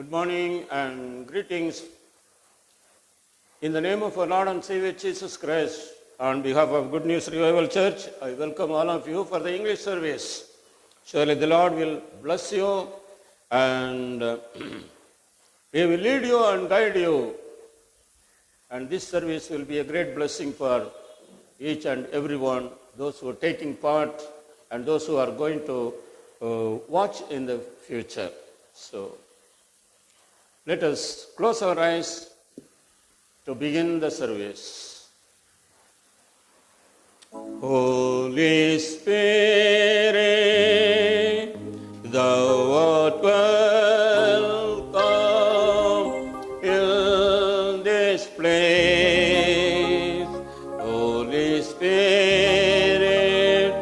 Good morning and greetings. In the name of our Lord and Savior Jesus Christ, on behalf of Good News Revival Church, I welcome all of you for the English service. Surely the Lord will bless you and He will lead you and guide you. And this service will be a great blessing for each and everyone, those who are taking part and those who are going to watch in the future. So, let us close our eyes to begin the service. Holy Spirit, thou art welcome in this place. Holy Spirit,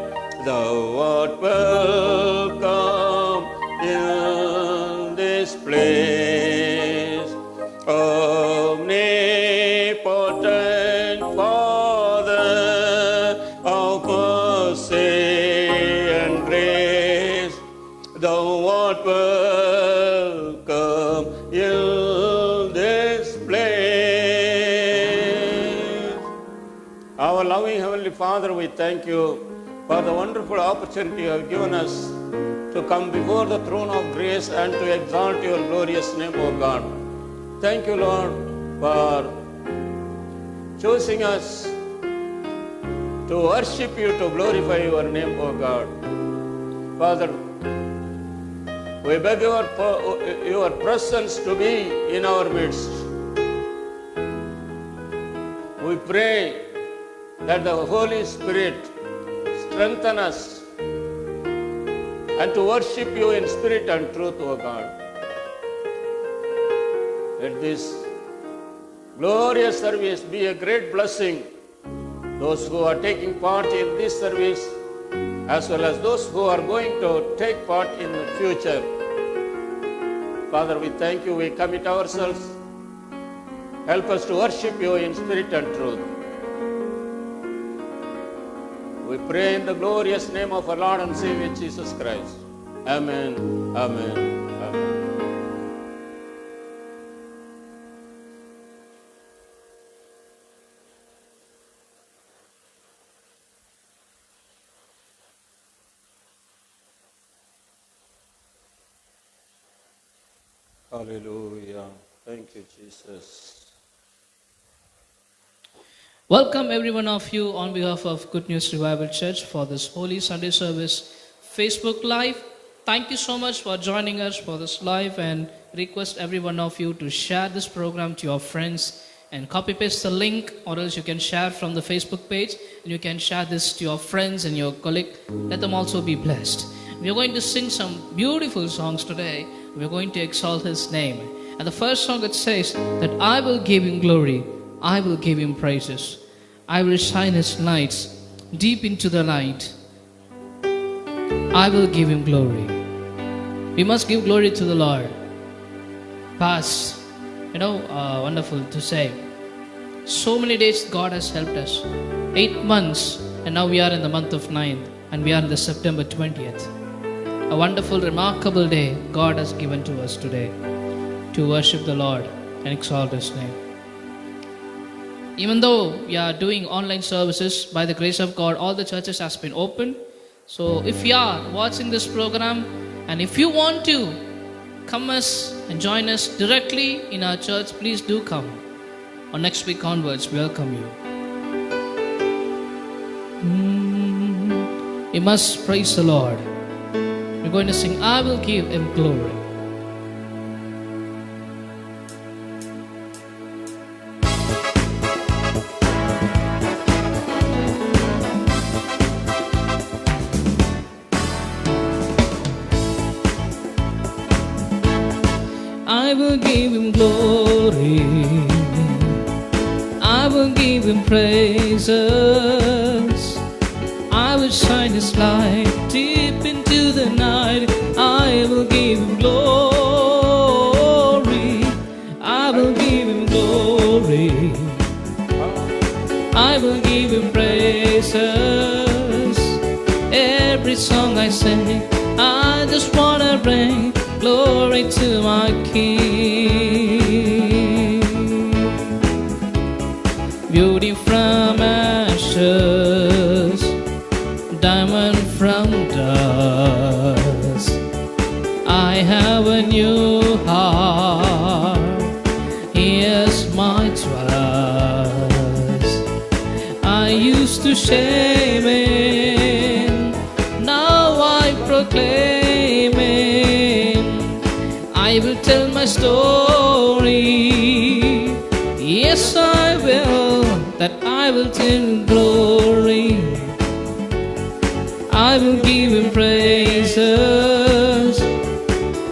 thou art welcome in this place. Omnipotent Father of mercy and grace, thou art welcome in this place. Our loving Heavenly Father, we thank you for the wonderful opportunity you have given us to come before the throne of grace and to exalt your glorious name, O God. Thank you, Lord, for choosing us to worship you, to glorify your name, O God. Father, we beg your presence to be in our midst. We pray that the Holy Spirit strengthen us and to worship you in spirit and truth, O God. Let this glorious service be a great blessing. Those who are taking part in this service, as well as those who are going to take part in the future. Father, we thank you. We commit ourselves. Help us to worship you in spirit and truth. We pray in the glorious name of our Lord and Savior Jesus Christ. Amen. Amen. Amen. Hallelujah. Thank you, Jesus. Welcome every one of you on behalf of Good News Revival Church for this Holy Sunday Service Facebook Live. Thank you so much for joining us for this live, and request every one of you to share this program to your friends and copy paste the link, or else you can share from the Facebook page and you can share this to your friends and your colleague. Let them also be blessed. We are going to sing some beautiful songs today. We are going to exalt His name. And the first song, it says that I will give Him glory, I will give Him praises. I will shine His lights deep into the night. I will give Him glory. We must give glory to the Lord. Past, wonderful to say. So many days God has helped us. 8 months, and now we are in the month of 9th, and we are in the September 20th. A wonderful, remarkable day God has given to us today to worship the Lord and exalt His name. Even though we are doing online services, by the grace of God, all the churches has been open. So if you are watching this program, and if you want to come us and join us directly in our church, please do come. On next week onwards, we welcome you. We must praise the Lord. We're going to sing, I will give Him glory. I will give Him glory, I will give Him praises, I will shine His light deep into the night. I will give Him glory, I will give Him glory, I will give Him praises. Every song I sing, I just wanna bring glory to my King. Beauty from ashes, diamond from dust. I have a new heart, here's my trust. I used to shame Him, now I proclaim Him. I will tell my story, yes I will, that I will tell glory. I will give Him praises,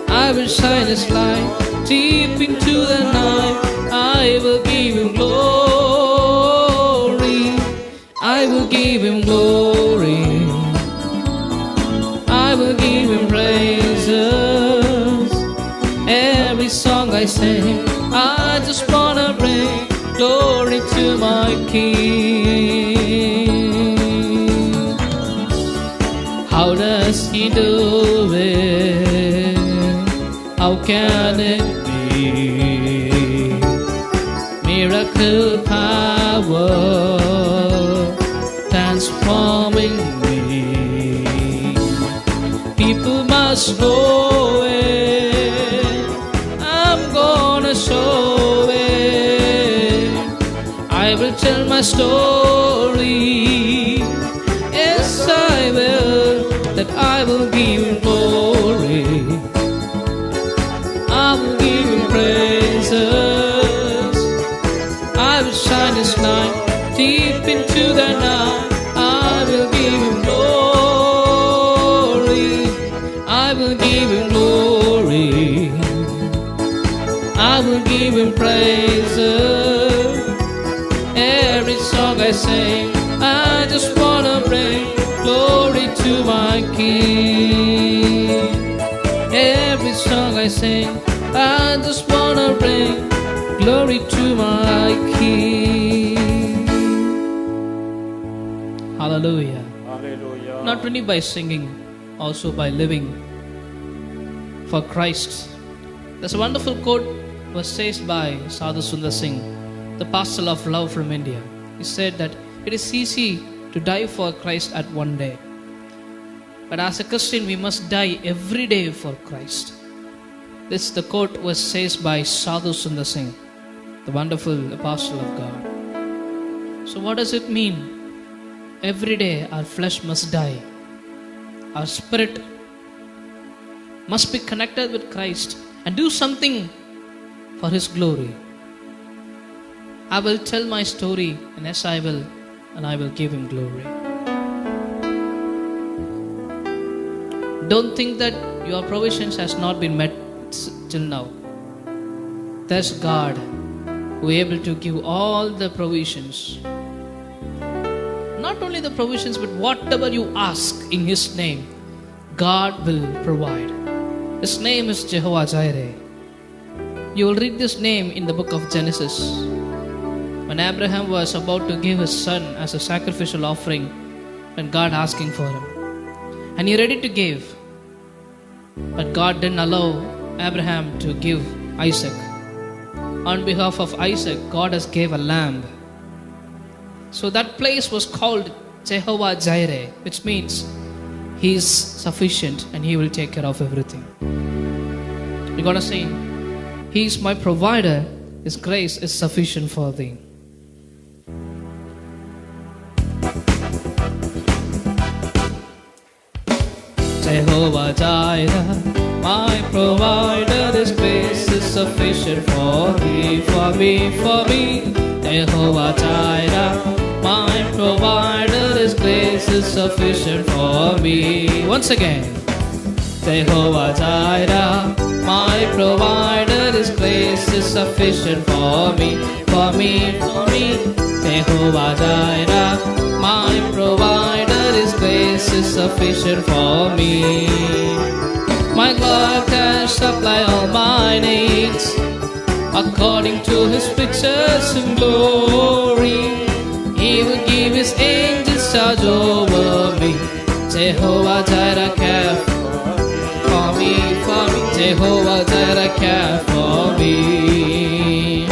I will shine His light deep into the night. I will give Him glory, I will give Him glory, I will give Him praises. Every song I sing, I just wanna bring glory to my King. How does He do it? How can it be? Miracle power transforming me. People must know it, I'm gonna show it. I will tell my story, yes I will, that I will give Him glory, I will give Him praises. I will shine His light deep into the night. I will give Him glory, I will give Him glory, I will give Him praises. Every song I sing, I just wanna bring glory to my King. Every song I sing, I just wanna bring glory to my King. Hallelujah. Hallelujah. Not only by singing, also by living for Christ. There's a wonderful quote was said by Sadhu Sundar Singh, the pastor of love from India. He said that it is easy to die for Christ at one day, but as a Christian we must die every day for Christ. This the quote was said by Sadhu Sundar Singh, the wonderful apostle of God. So what does it mean? Every day our flesh must die. Our spirit must be connected with Christ and do something for His glory. I will tell my story, and yes I will, and I will give Him glory. Don't think that your provisions has not been met till now. There's God who is able to give all the provisions. Not only the provisions, but whatever you ask in His name, God will provide. His name is Jehovah Jireh. You will read this name in the book of Genesis. When Abraham was about to give his son as a sacrificial offering, when God asking for him, and he ready to give, but God didn't allow Abraham to give Isaac. On behalf of Isaac, God has gave a lamb. So that place was called Jehovah Jireh, which means He is sufficient and He will take care of everything. We're gonna sing, He is my provider, His grace is sufficient for thee. Jehovah Jireh, my provider, His grace is sufficient for thee, for me, for me. Jehovah Jireh, my provider, His grace is sufficient for me. Once again. Jehovah Jireh, my provider, His grace is sufficient for me, for me, for me. Jehovah Jireh, my provider, His grace is sufficient for me. My God can supply all my needs according to His riches and glory. He will give His angels charge over me. Jehovah Jireh care for me, for me. Jehovah Jireh care for me.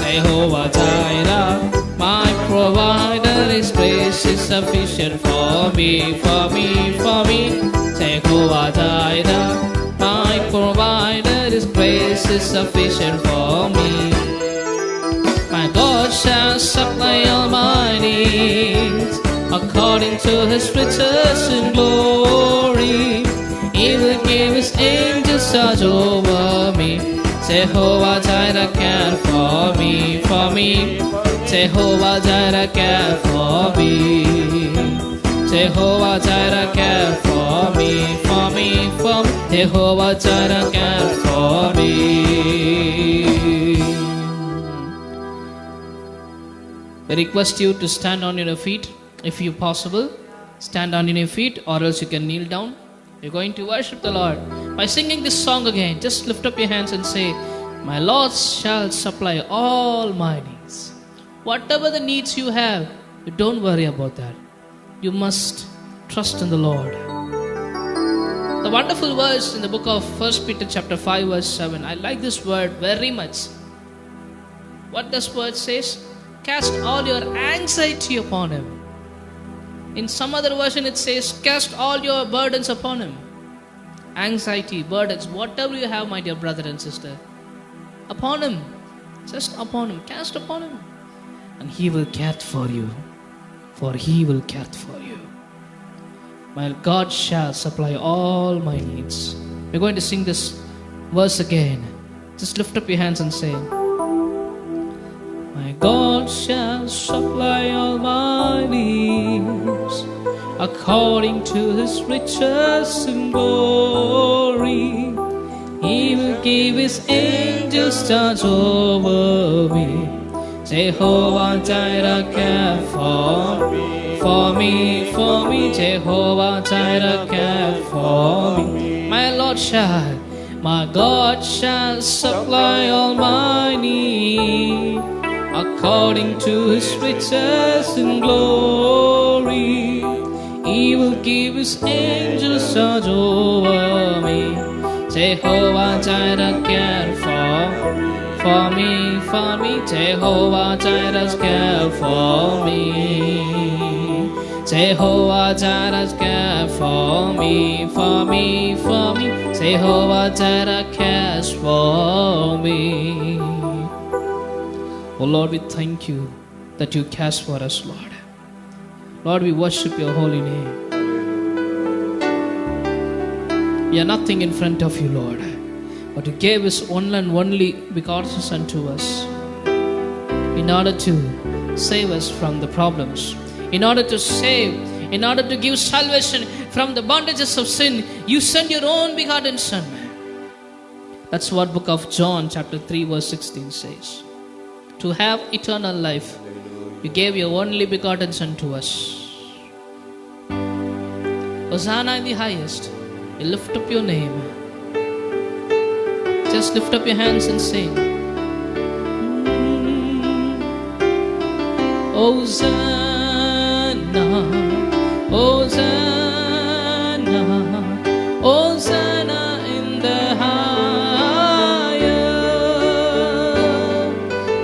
Jehovah Jireh, my provider, His grace is sufficient for me, for me, for me. Jehovah Jireh, my provider, His grace is sufficient for me. My God shall supply all my needs according to His riches in glory. He will give His angels charge over me. Jehovah Jireh care for me, for me. Jehovah Jireh care for me. Jehovah Jireh care for me, for me, for me. Jehovah Jireh care for me. I request you to stand on your feet if you possible. Stand on your feet or else you can kneel down. You're going to worship the Lord by singing this song again. Just lift up your hands and say, my Lord shall supply all my needs. Whatever the needs you have, you don't worry about that. You must trust in the Lord. The wonderful verse in the book of 1 Peter chapter 5 verse 7. I like this word very much. What this word says? Cast all your anxiety upon Him. In some other version it says, cast all your burdens upon Him. Anxiety, burdens, whatever you have, my dear brother and sister, upon Him. Just upon Him. Cast upon Him. And He will care for you. For He will care for you. My God shall supply all my needs. We're going to sing this verse again. Just lift up your hands and say, my God shall supply all my needs according to His riches in glory. He will give His angels charge over me. Jehovah Jireh care for me, for me, for me. Jehovah Jireh care for me. My Lord shall, my God shall supply all my needs according to His riches in glory. He will give His angels charge over me. Jehovah Jireh care for me, for me. Jehovah Jireh care for me. Jehovah Jireh care for me, for me, for me. Jehovah Jireh cares for me. Oh Lord, we thank you that you care for us, Lord. Lord, we worship your holy name. We are nothing in front of you, Lord, but you gave His one and only begotten Son to us in order to save us from the problems, in order to save, in order to give salvation from the bondages of sin. You sent your own begotten Son. That's what book of John chapter 3 verse 16 says. To have eternal life, you gave your only begotten Son to us. Hosanna in the highest. You lift up your name. Just lift up your hands and sing. Hosanna, Hosanna, Hosanna in the highest.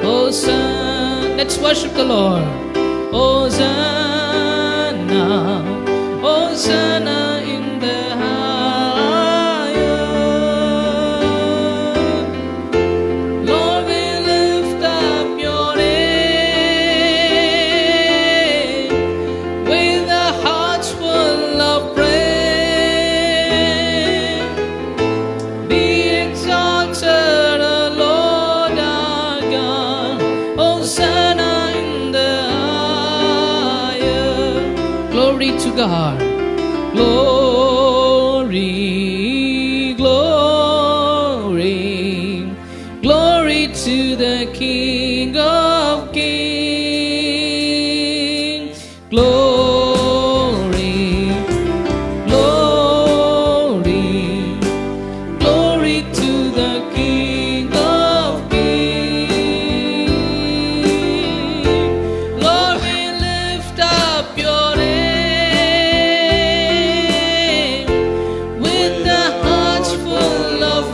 Hosanna. Let's worship the Lord. Hosanna, Hosanna in the highest. Lord, we lift up your name with a hearts full of praise. Be exalted, O Lord our God. Hosanna in the highest. Glory to God. Glory, glory, glory to the King of Kings. Glory, glory, glory to the King of Kings. Lord, we lift up your name with the hearts full of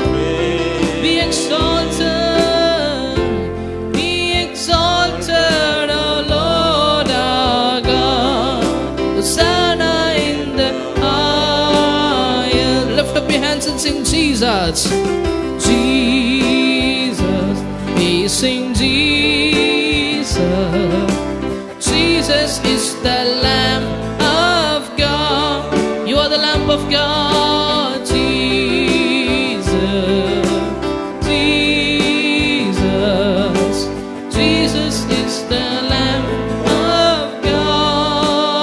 Jesus, Jesus, we sing Jesus. Jesus is the Lamb of God. You are the Lamb of God, Jesus, Jesus, Jesus is the Lamb of God.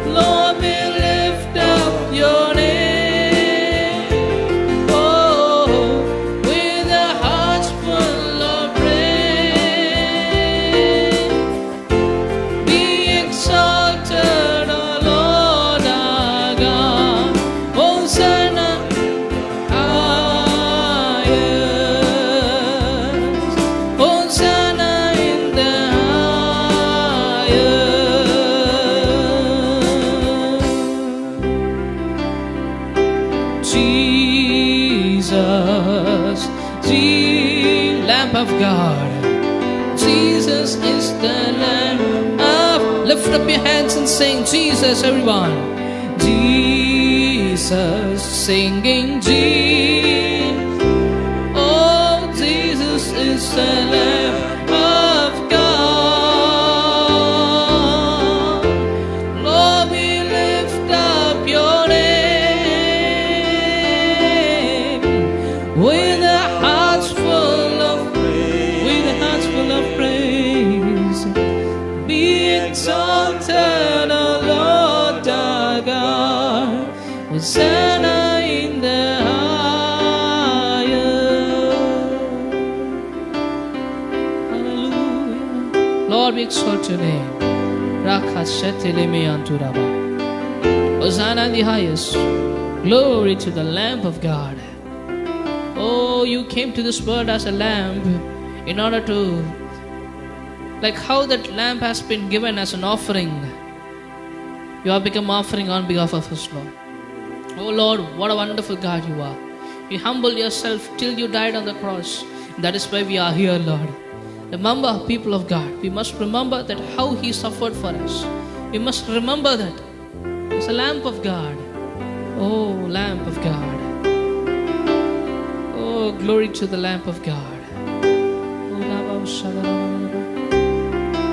Lord, we lift up your name, oh, with a heart full of praise. Be exalted, O Lord our God. Hosanna, highest. Hosanna in the highest. Jesus, the Lamb of God. Jesus is the Lamb of. Lift up your hands and sing Jesus, everyone. Jesus, singing Jesus. Oh, Jesus is the Lamb of God. Lord, we lift up your name with a heart full of praise. Be exalted, O Lord our God. Hosanna in the highest. Hallelujah. Lord, we exalt your name. Rakashetelemianturaba. Hosanna in the highest. Glory to the Lamb of God. Oh, you came to this world as a lamb in order to, like how that lamb has been given as an offering, you have become offering on behalf of us, Lord. Oh Lord, what a wonderful God you are. You humbled yourself till you died on the cross. That is why we are here, Lord. Remember, people of God, we must remember that how He suffered for us. We must remember that as a Lamb of God. Oh, Lamb of God. Oh, glory to the Lamb of God.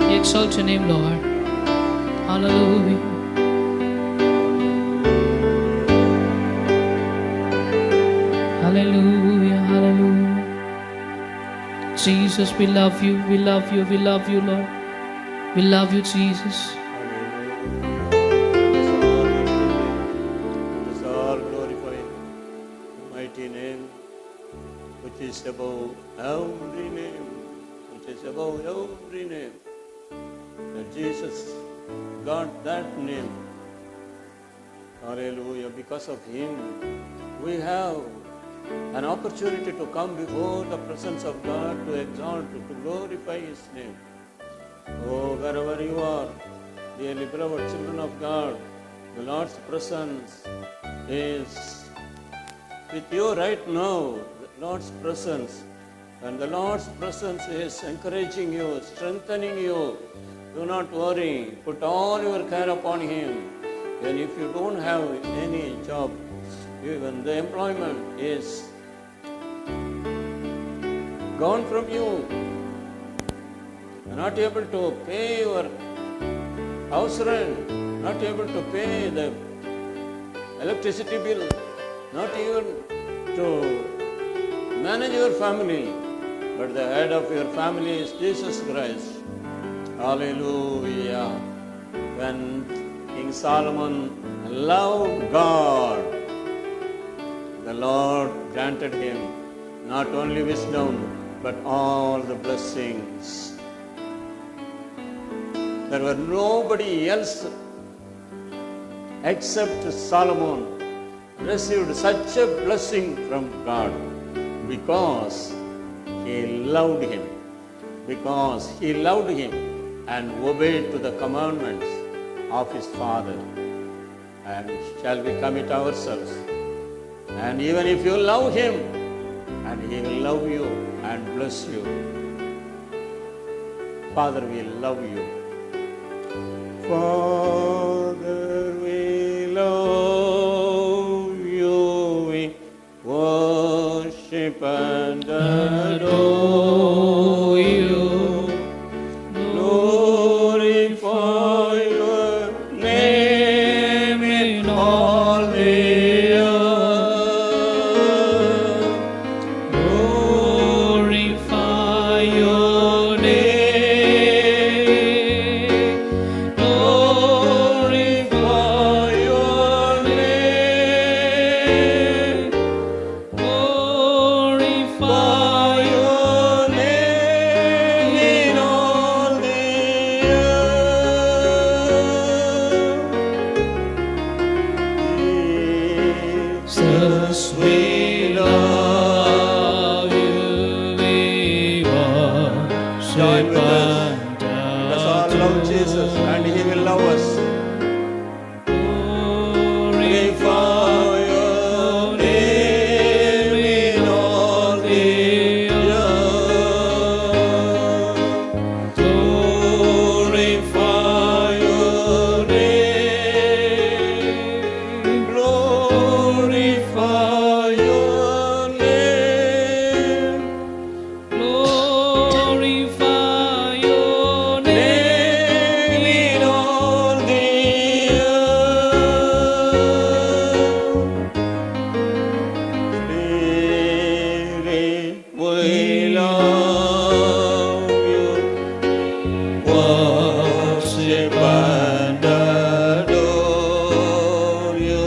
We exalt your name, Lord. Hallelujah. Hallelujah, hallelujah. Jesus, we love you, we love you, we love you, Lord. We love you, Jesus. It is all glorifying the mighty name which is above every name, which is above every name. That Jesus got that name. Hallelujah. Because of Him, we have an opportunity to come before the presence of God to exalt, to glorify His name. Oh, wherever you are, dearly beloved children of God, the Lord's presence is with you right now. The Lord's presence. And the Lord's presence is encouraging you, strengthening you. Do not worry. Put all your care upon Him. And if you don't have any job, even the employment is gone from you. You're not able to pay your house rent, not able to pay the electricity bill, not even to manage your family. But the head of your family is Jesus Christ. Hallelujah. When King Solomon loved God, the Lord granted him not only wisdom, but all the blessings. There were nobody else except Solomon received such a blessing from God because he loved him. Because he loved him and obeyed to the commandments of his father. And shall we commit ourselves? And even if you love him, and he will love you and bless you. Father, we love you. Father, we love you. adore you. Glorify your name in all the earth. Glorify your name. Glorify your name. Glorify your name in all the earth. Jesus, we love you, we Join worship with us. and Let's all love Jesus and He will love us. glorify Your name in all the earth. glorify Your name. Glorify your name. glorify your Name in all the earth. Spirit, we love you. Worship and adore you.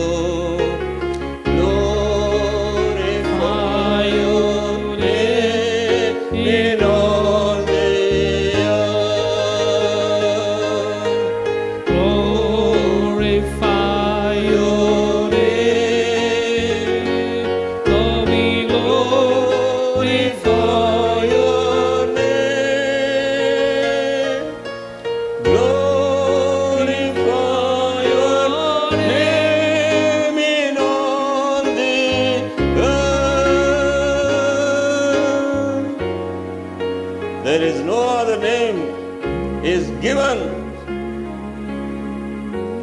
Glorify your name in all the earth. glorify your name. Oh, we Glorify your name. Glorify your name in all the earth. There is no other name is given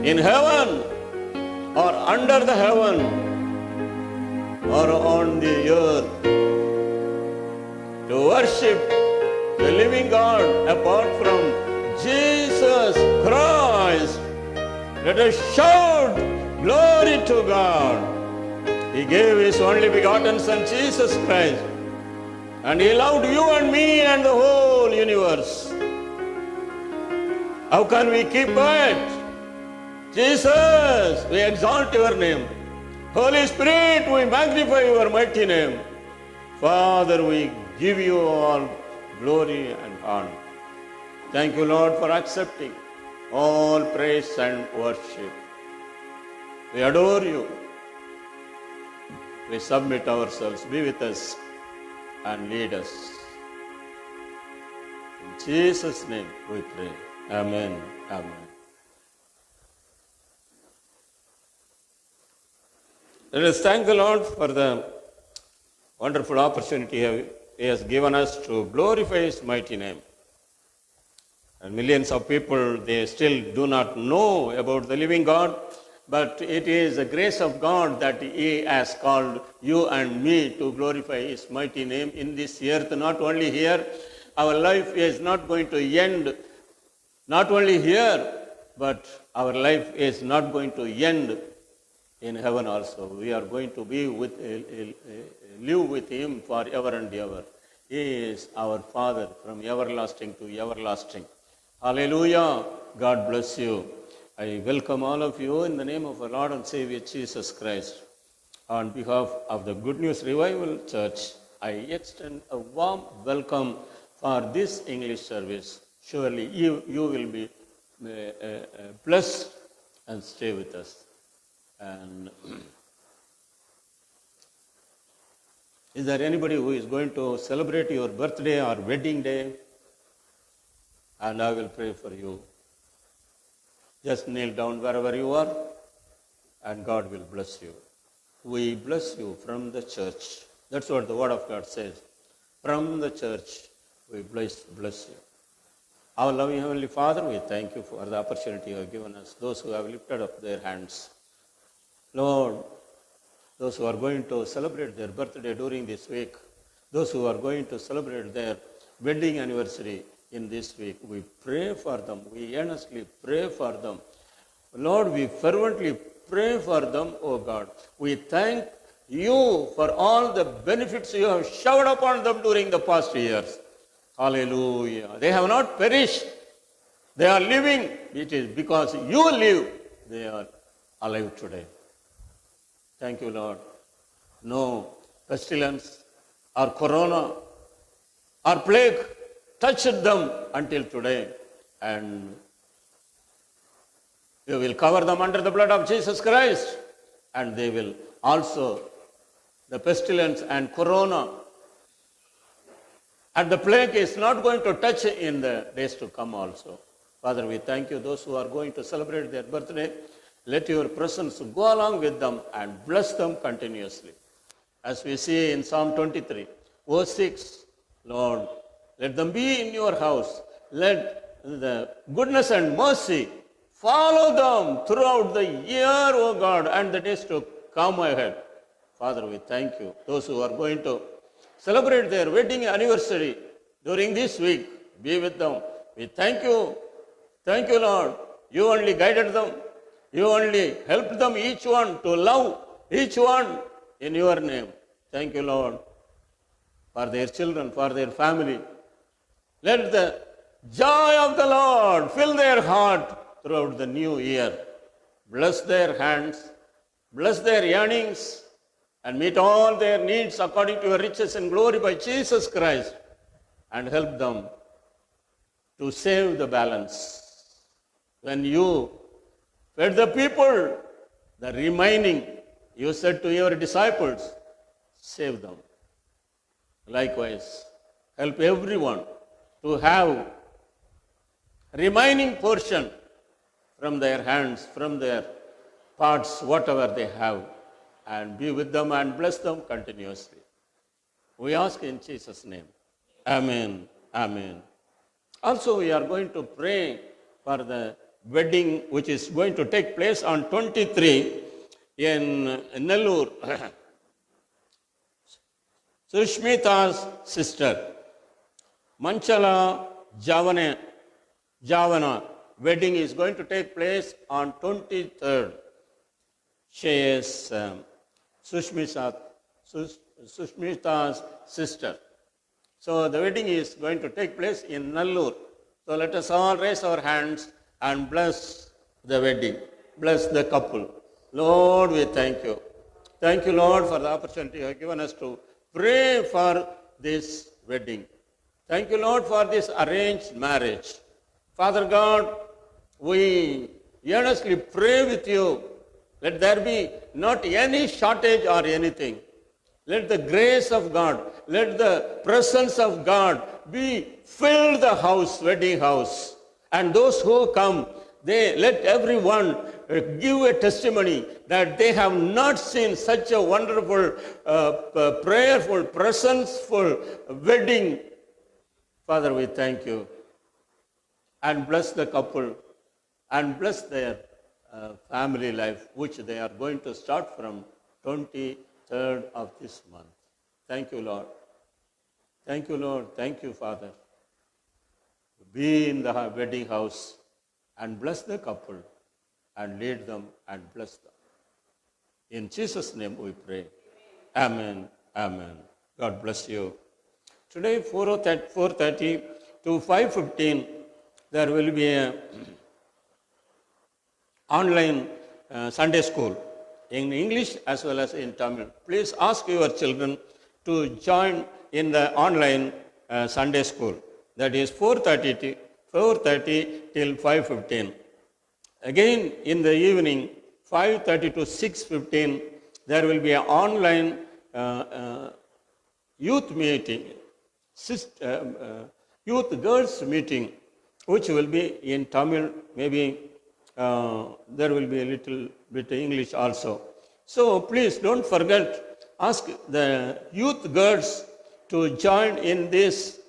in heaven or under the heaven or on the earth to worship the living God apart from Jesus Christ. Let us shout glory to God. He gave His only begotten Son, Jesus Christ, and He loved you and me and the whole universe. How can we keep quiet? Jesus, we exalt your name. Holy Spirit, we magnify your mighty name. Father, we give you all glory and honor. Thank you, Lord, for accepting all praise and worship. We adore you. We submit ourselves. Be with us and lead us. In Jesus' name we pray. Amen. Amen. Let us thank the Lord for the wonderful opportunity He has given us to glorify His mighty name. And millions of people, they still do not know about the living God, but it is the grace of God that He has called you and me to glorify His mighty name in this earth, not only here. Our life is not going to end not only here, but our life is not going to end in heaven also. We are going to be live with Him forever and ever. He is our Father from everlasting to everlasting. Hallelujah. God bless you. I welcome all of you in the name of our Lord and Savior Jesus Christ. On behalf of the Good News Revival Church, I extend a warm welcome for this English service. Surely you will be blessed and stay with us. And is there anybody who is going to celebrate your birthday or wedding day? And I will pray for you. Just kneel down wherever you are, and God will bless you. We bless you from the church. That's what the Word of God says. From the church, we bless you. Our loving Heavenly Father, we thank you for the opportunity you have given us. Those who have lifted up their hands, Lord, those who are going to celebrate their birthday during this week, those who are going to celebrate their wedding anniversary in this week. We pray for them. We earnestly pray for them. Lord, we fervently pray for them, O God. We thank you for all the benefits you have showered upon them during the past years. Hallelujah. They have not perished. They are living. It is because you live, they are alive today. Thank you, Lord. No pestilence or corona or plague touched them until today. And you will cover them under the blood of Jesus Christ. And they will also, the pestilence and corona and the plague is not going to touch in the days to come also. Father, we thank you. Those who are going to celebrate their birthday, let your presence go along with them and bless them continuously. As we see in Psalm 23, verse 6, Lord, let them be in your house. Let the goodness and mercy follow them throughout the year, O God, and the days to come ahead. Father, we thank you. Those who are going to celebrate their wedding anniversary during this week, be with them. We thank you. Thank you, Lord. You only guided them. You only helped them, each one, to love each one in your name. Thank you, Lord, for their children, for their family. Let the joy of the Lord fill their heart throughout the new year. Bless their hands, bless their yearnings, and meet all their needs according to your riches and glory by Jesus Christ, and help them to save the balance. When you fed the people, the remaining, you said to your disciples, save them. Likewise, help everyone to have remaining portion from their hands, from their parts, whatever they have, and be with them and bless them continuously. We ask in Jesus' name. Amen. Amen. Also, we are going to pray for the wedding which is going to take place on 23 in Nellore. Sushmita's sister, Manchala Javana wedding is going to take place on 23rd. She is Sushmita's sister. So the wedding is going to take place in Nellore. So let us all raise our hands and bless the wedding. Bless the couple. Lord, we thank you. Thank you, Lord, for the opportunity you have given us to pray for this wedding. Thank you, Lord, for this arranged marriage. Father God, we earnestly pray with you. Let there be not any shortage or anything. Let the grace of God, let the presence of God be filled the house, wedding house. And those who come, let everyone give a testimony that they have not seen such a wonderful, prayerful, presence-full wedding. Father, we thank you. And bless the couple and bless their family life, which they are going to start from 23rd of this month. Thank you, Lord. Thank you, Lord. Thank you, Father. Be in the wedding house and bless the couple and lead them and bless them. In Jesus' name we pray. Amen. Amen. God bless you. Today, 4:30 to 5:15, there will be an online Sunday school in English as well as in Tamil. Please ask your children to join in the online Sunday school. That is 4:30 till 5:15. Again, in the evening, 5:30 to 6:15, there will be an online youth meeting, youth girls meeting, which will be in Tamil. Maybe there will be a little bit English also. So please don't forget, ask the youth girls to join in this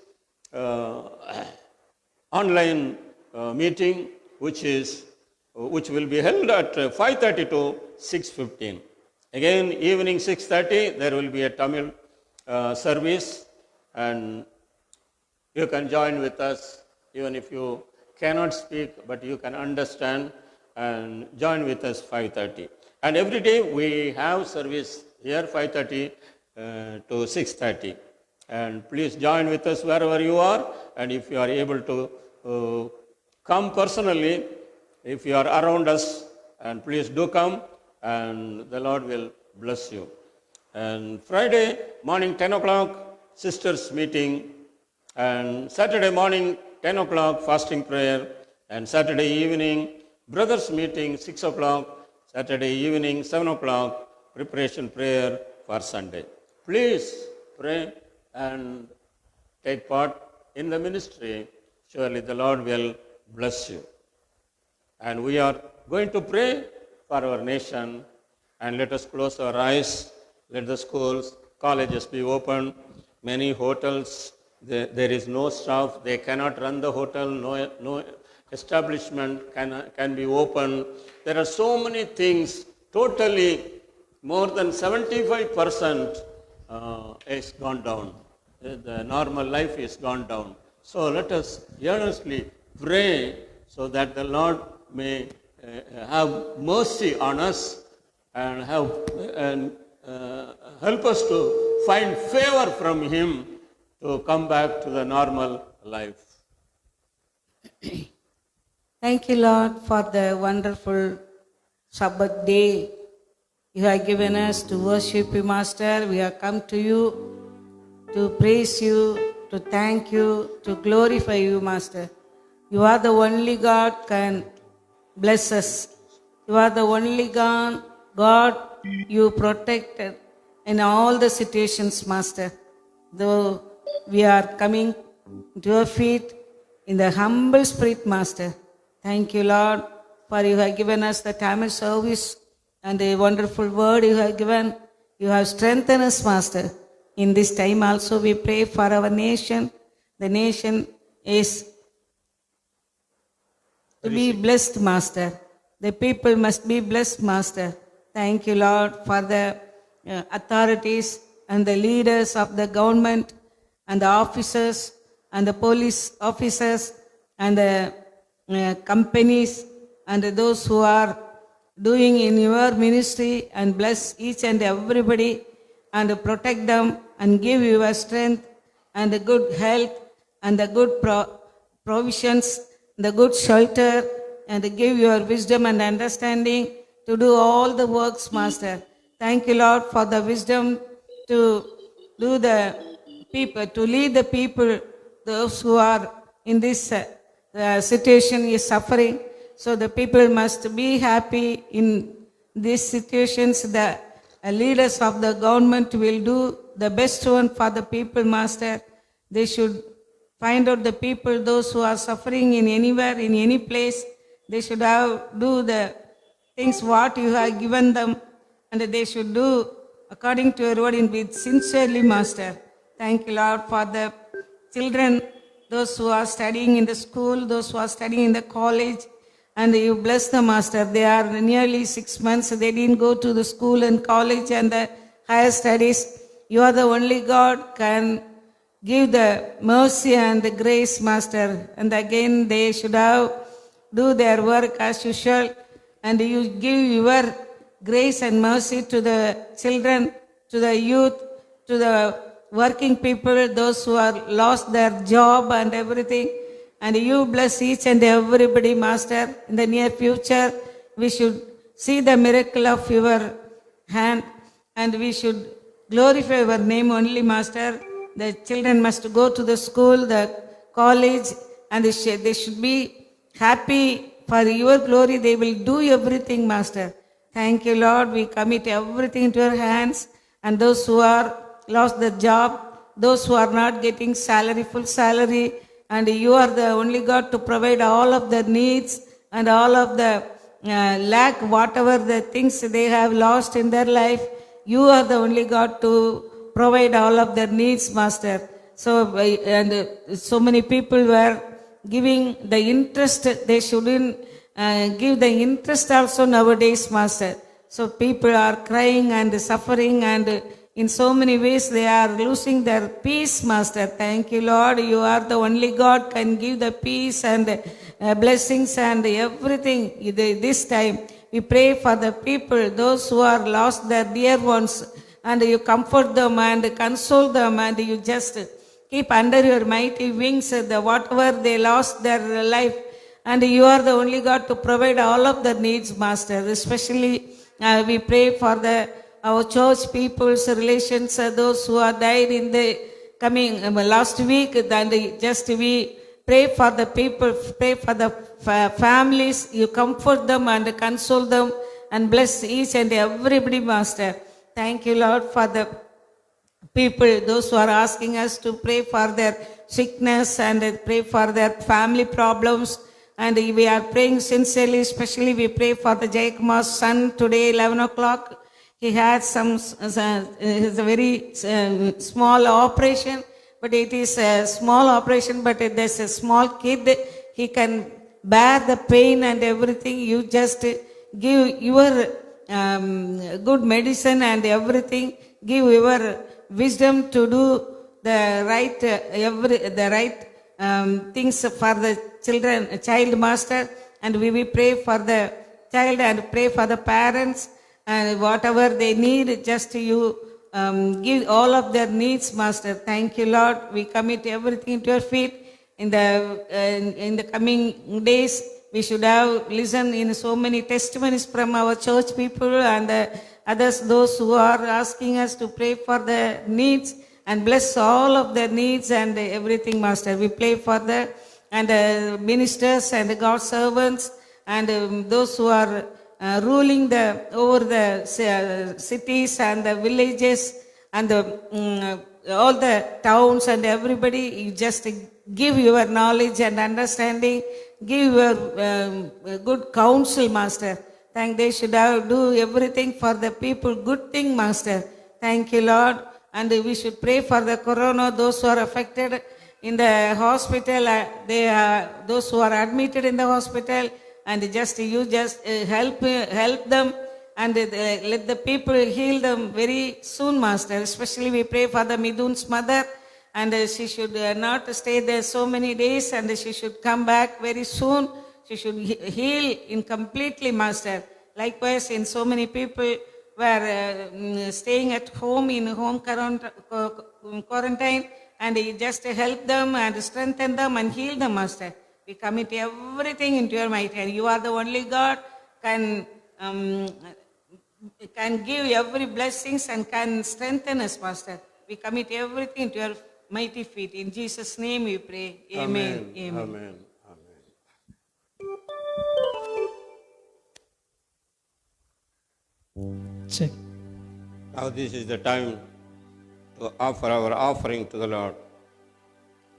online meeting, which will be held at 5:30 to 6:15. Again, evening 6:30, there will be a Tamil service, and you can join with us even if you cannot speak, but you can understand and join with us 5:30. And every day we have service here 5:30 to 6:30. And please join with us wherever you are, and if you are able to come personally, if you are around us, and please do come, and the Lord will bless you. And Friday morning 10 o'clock, sisters meeting, and Saturday morning 10 o'clock, fasting prayer, and Saturday evening, brothers meeting 6 o'clock, Saturday evening 7 o'clock, preparation prayer for Sunday. Please pray and take part in the ministry. Surely the Lord will bless you. And we are going to pray for our nation, and let us close our eyes. Let the schools, colleges be open. Many hotels, there is no staff. They cannot run the hotel. No establishment can be open. There are so many things. Totally, more than 75% is gone down. The normal life is gone down. So let us earnestly pray so that the Lord may have mercy on us and help us to find favor from Him to come back to the normal life. Thank you, Lord, for the wonderful Sabbath day you have given us to worship you, Master. We have come to you to praise you, to thank you, to glorify you, Master. You are the only God can bless us. You are the only God you protected in all the situations, Master. Though we are coming to your feet in the humble spirit, Master. Thank you, Lord, for you have given us the time of service and the wonderful word you have given. You have strengthened us, Master. In this time also we pray for our nation. The nation is to be blessed, Master. The people must be blessed, Master. Thank you, Lord, for the authorities and the leaders of the government and the officers and the police officers and the companies and those who are doing in your ministry, and bless each and everybody and protect them and give your strength and the good health and the good provisions, the good shelter, and give your wisdom and understanding to do all the works, Master. Thank you, Lord, for the wisdom to do the people, to lead the people, those who are in this situation is suffering. So the people must be happy in these situations. The leaders of the government will do the best one for the people, Master. They should find out the people, those who are suffering in anywhere, in any place. They should do the things what you have given them, and they should do according to your word with sincerely, Master. Thank you, Lord, for the children, those who are studying in the school, those who are studying in the college, and you bless them, Master. They are nearly 6 months. They didn't go to the school and college and the higher studies. You are the only God can give the mercy and the grace, Master. And again, they should do their work as usual. And you give your grace and mercy to the children, to the youth, to the working people, those who are lost their job and everything. And you bless each and everybody, Master. In the near future, we should see the miracle of your hand, and we should glorify your name only, Master. The children must go to the school, the college, and they should be happy for your glory. They will do everything, Master. Thank you, Lord. We commit everything into your hands. And those who are lost their job, those who are not getting salary, full salary, and you are the only God to provide all of their needs and all of the lack, whatever the things they have lost in their life. You are the only God to provide all of their needs, Master. So, and so many people were giving the interest. They shouldn't give the interest also nowadays, Master. So people are crying and suffering, and In so many ways, they are losing their peace, Master. Thank you, Lord. You are the only God can give the peace and blessings and everything. This time, we pray for the people, those who are lost their dear ones, and you comfort them and console them, and you just keep under your mighty wings whatever they lost their life. And you are the only God to provide all of their needs, Master. Especially, we pray for our church people's relations, those who are died in the coming last week. And just we pray for the people, pray for the families. You comfort them and console them and bless each and everybody, Master. Thank you, Lord, for the people, those who are asking us to pray for their sickness and pray for their family problems. And we are praying sincerely, especially we pray for the Jayakumar's son today, 11 o'clock. He had it's a very small operation, but it is a small operation, but there's a small kid. He can bear the pain and everything. You just give your good medicine and everything. Give your wisdom to do the right things for the child, Master. And we will pray for the child and pray for the parents, and whatever they need, just you give all of their needs, Master. Thank you, Lord. We commit everything to your feet. In the coming days, we should have listened in so many testimonies from our church people and others, those who are asking us to pray for the needs, and bless all of their needs and everything, Master. We pray for the ministers and God's servants and those who are ruling over the cities and the villages and all the towns and everybody. You just give your knowledge and understanding, give your good counsel, Master. They should do everything for the people, good thing, Master. Thank you, Lord. And we should pray for the corona, those who are affected in the hospital, those who are admitted in the hospital, and you just help them and let the people heal them very soon, Master. Especially we pray for the Midun's mother, and she should not stay there so many days, and she should come back very soon. She should heal in completely, Master. Likewise, in so many people were staying at home in home quarantine, and you just help them and strengthen them and heal them, Master. We commit everything into your mighty hand. You are the only God can give every blessings and can strengthen us, Master. We commit everything into your mighty feet. In Jesus' name we pray. Amen. Amen. Amen. Check. Now this is the time to offer our offering to the Lord.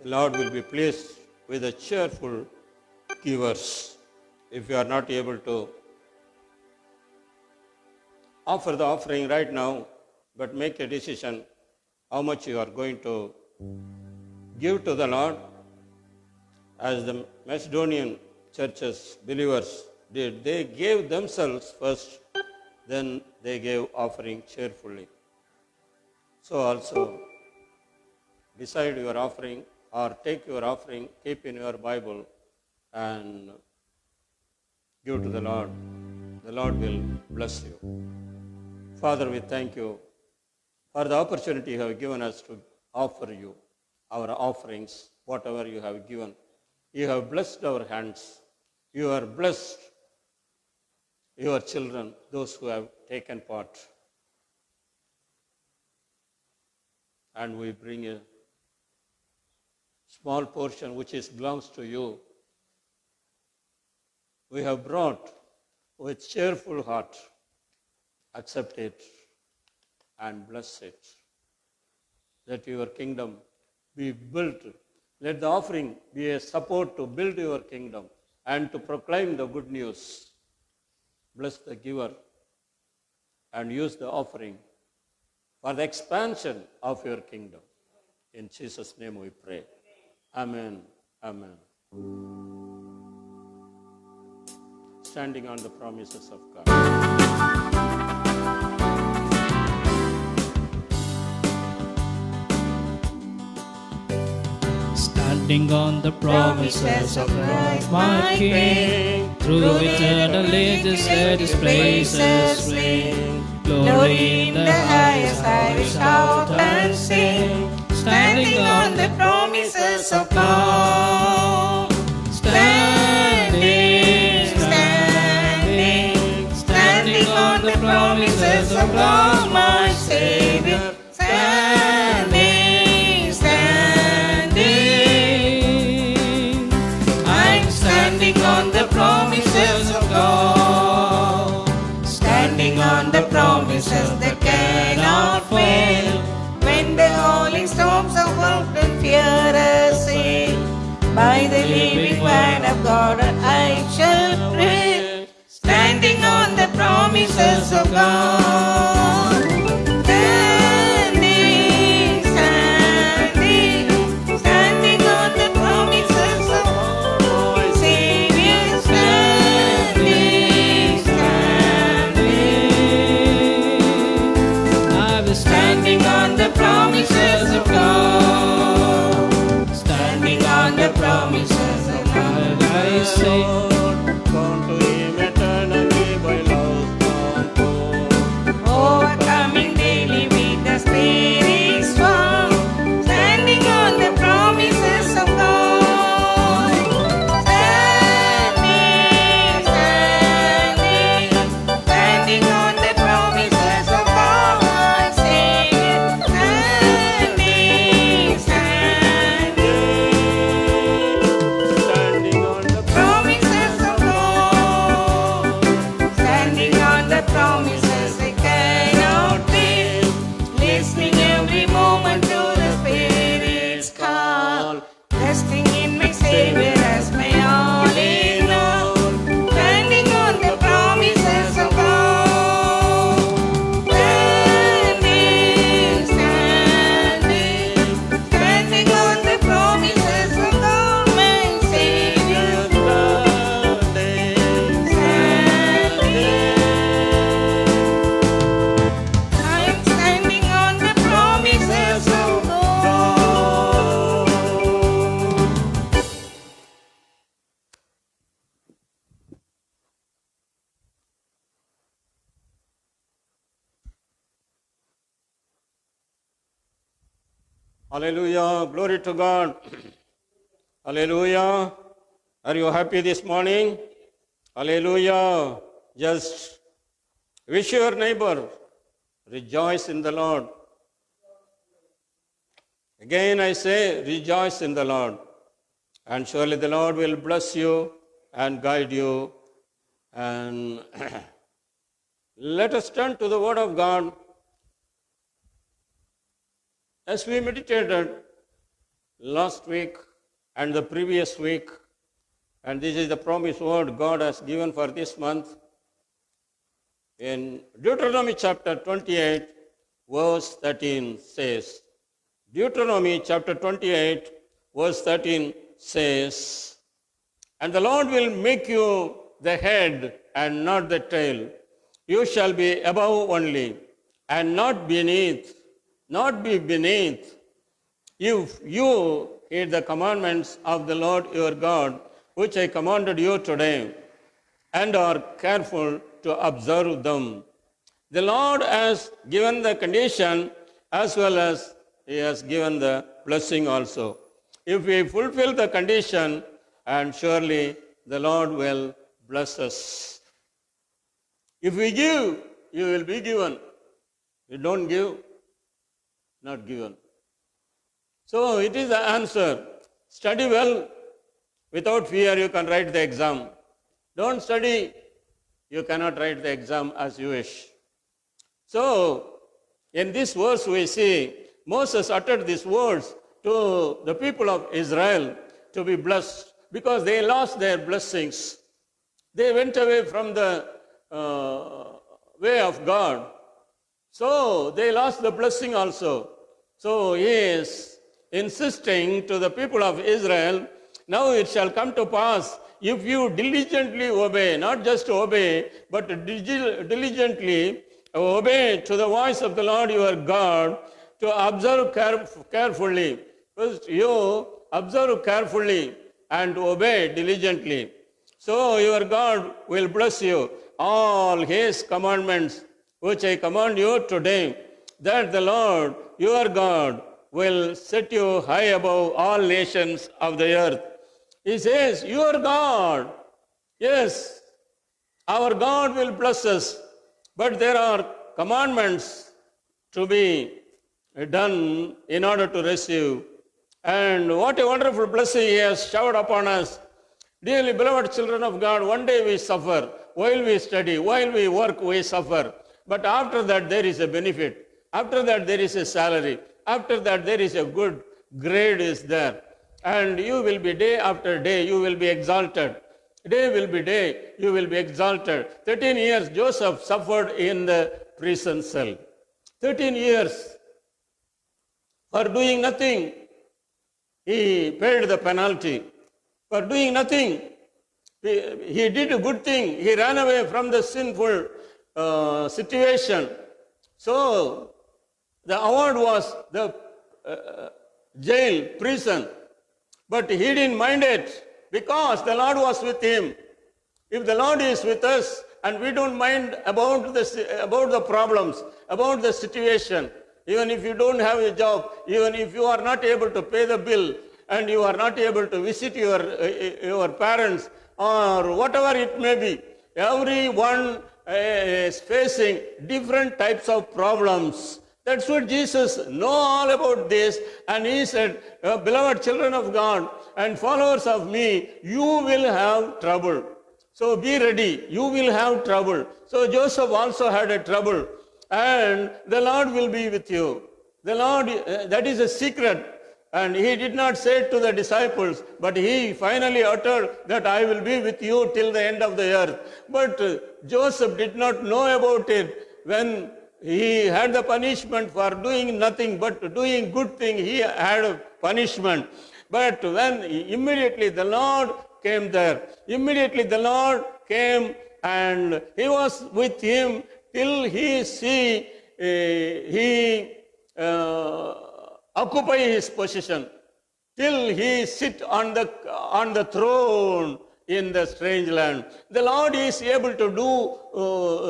The Lord will be pleased with the cheerful givers. If you are not able to offer the offering right now, but make a decision how much you are going to give to the Lord, as the Macedonian churches, believers did. They gave themselves first, then they gave offering cheerfully. So also, decide your offering or take your offering, keep in your Bible and give to the Lord. The Lord will bless you. Father, we thank you for the opportunity you have given us to offer you our offerings, whatever you have given. You have blessed our hands. You are blessed your children, those who have taken part. And we bring a small portion which belongs to you. We have brought with cheerful heart. Accept it and bless it. Let your kingdom be built. Let the offering be a support to build your kingdom and to proclaim the good news. Bless the giver and use the offering for the expansion of your kingdom. In Jesus' name we pray. Amen. Amen. Standing on the promises of God. Standing on the promises of Christ my King, through eternal ages let His praises ring. Glory in the highest I will shout and sing, standing on the promises of God. Standing, standing, standing on the promises of God my Savior. Standing, standing, I'm standing on the promises of God. Standing on the promises that cannot fail. When the howling storms of world and fear assail, by the living word of God I shall pray. Standing on the promises of God. Standing, standing, standing on the promises of my Savior. Standing, standing, I was standing on the promises of God. Standing on the promises of God I say, Gone to Him eternally by love's concord. overcoming daily with the Spirit strong, standing on the promises of God. Standing, standing, standing on the promises of God, my Savior. Standing, standing, Standing on the promises of God. Standing on the promises I cannot fail. Listening every moment to the Spirit's call. Resting in my Savior as my all in all. Standing on the promises of God. Standing, standing, standing on the promises of God, my Savior. I'm standing on the promises of God. Hallelujah. Glory to God. Hallelujah. Are you happy this morning? Hallelujah. Just wish your neighbor, rejoice in the Lord. Again I say, rejoice in the Lord. And surely the Lord will bless you and guide you. And let us turn to the Word of God. As we meditated last week and the previous week, and this is the promised word God has given for this month, in Deuteronomy chapter 28, verse 13 says, Deuteronomy chapter 28, verse 13 says, and the Lord will make you the head and not the tail. You shall be above only and not beneath, not be beneath. If you heed the commandments of the Lord your God, which I commanded you today, and are careful to observe them. The Lord has given the condition as well as He has given the blessing also. If we fulfill the condition, and surely the Lord will bless us. If we give, you will be given. You don't give, not given. So it is the answer. Study well. Without fear, you can write the exam. Don't study, you cannot write the exam as you wish. So, in this verse we see Moses uttered these words to the people of Israel to be blessed because they lost their blessings. They went away from the way of God. So, they lost the blessing also. So, he is insisting to the people of Israel, now it shall come to pass if you diligently obey, not just obey, but diligently obey to the voice of the Lord your God, to observe carefully. First, you observe carefully and to obey diligently. So your God will bless you all his commandments, which I command you today, that the Lord your God will set you high above all nations of the earth. He says, your God, yes, our God will bless us, but there are commandments to be done in order to receive. And what a wonderful blessing he has showered upon us. Dearly beloved children of God, one day we suffer, while we study, while we work, we suffer. But after that, there is a benefit. After that, there is a salary. After that, there is a good grade is there. And you will be day after day, you will be exalted. Day will be day, you will be exalted. 13 years Joseph suffered in the prison cell. 13 years for doing nothing. He paid the penalty. For doing nothing, he did a good thing. He ran away from the sinful situation. So the award was the jail, prison. But he didn't mind it because the Lord was with him. If the Lord is with us and we don't mind about the problems, about the situation, even if you don't have a job, even if you are not able to pay the bill, and you are not able to visit your parents, or whatever it may be, everyone is facing different types of problems. That's what Jesus knows all about this, and he said, beloved children of God and followers of me, you will have trouble. So be ready, you will have trouble. So Joseph also had a trouble, and the Lord will be with you. The Lord, that is a secret. And he did not say it to the disciples, but he finally uttered that I will be with you till the end of the earth. But Joseph did not know about it. When he had the punishment for doing nothing but doing good thing, he had a punishment. But when immediately the Lord came there, immediately the Lord came and he was with him till he occupy his position, till he sit on the throne in the strange land. The Lord is able to do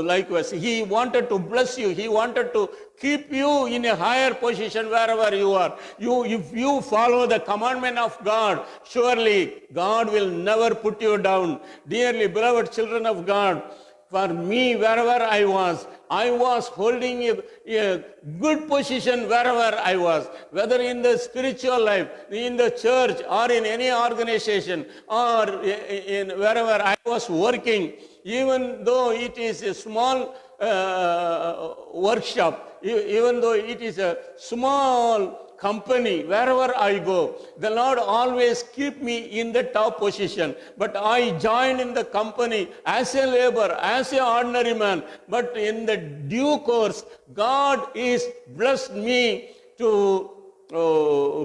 likewise. He wanted to bless you. He wanted to keep you in a higher position wherever you are. If you follow the commandment of God, surely God will never put you down. Dearly beloved children of God, for me, wherever I was holding a good position wherever I was, whether in the spiritual life, in the church, or in any organization, or in wherever I was working, even though it is a small workshop, even though it is a small company, wherever I go, the Lord always keep me in the top position. But I joined in the company as a laborer, as an ordinary man. But in the due course, God is blessed me to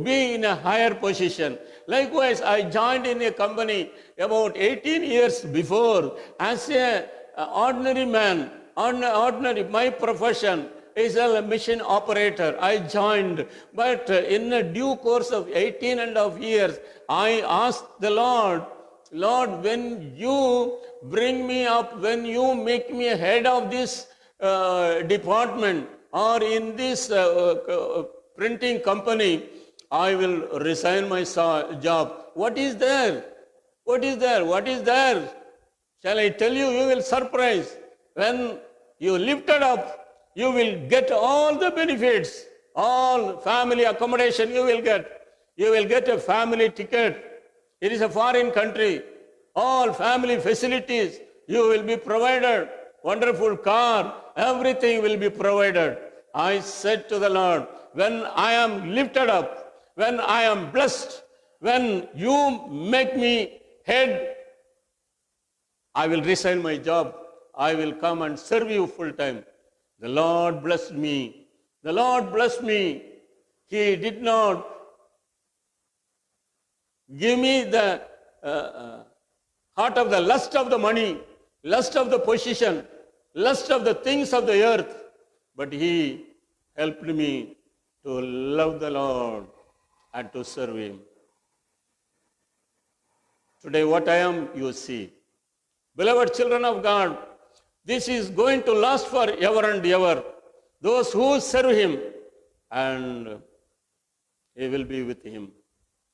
be in a higher position. Likewise, I joined in a company about 18 years before as an ordinary man, ordinary, my profession is a mission operator. I joined, but in a due course of 18 and a half years, I asked the Lord, when you bring me up, when you make me head of this department or in this printing company, I will resign my job. What is there? What is there? What is there? Shall I tell you? You will surprise. When you lifted up, you will get all the benefits, all family accommodation you will get. You will get a family ticket. It is a foreign country. All family facilities you will be provided. Wonderful car, everything will be provided. I said to the Lord, when I am lifted up, when I am blessed, when you make me head, I will resign my job. I will come and serve you full time. The Lord blessed me. The Lord blessed me. He did not give me the heart of the lust of the money, lust of the position, lust of the things of the earth, but he helped me to love the Lord and to serve him. Today, what I am, you see. Beloved children of God, this is going to last forever and ever. Those who serve Him, and He will be with him.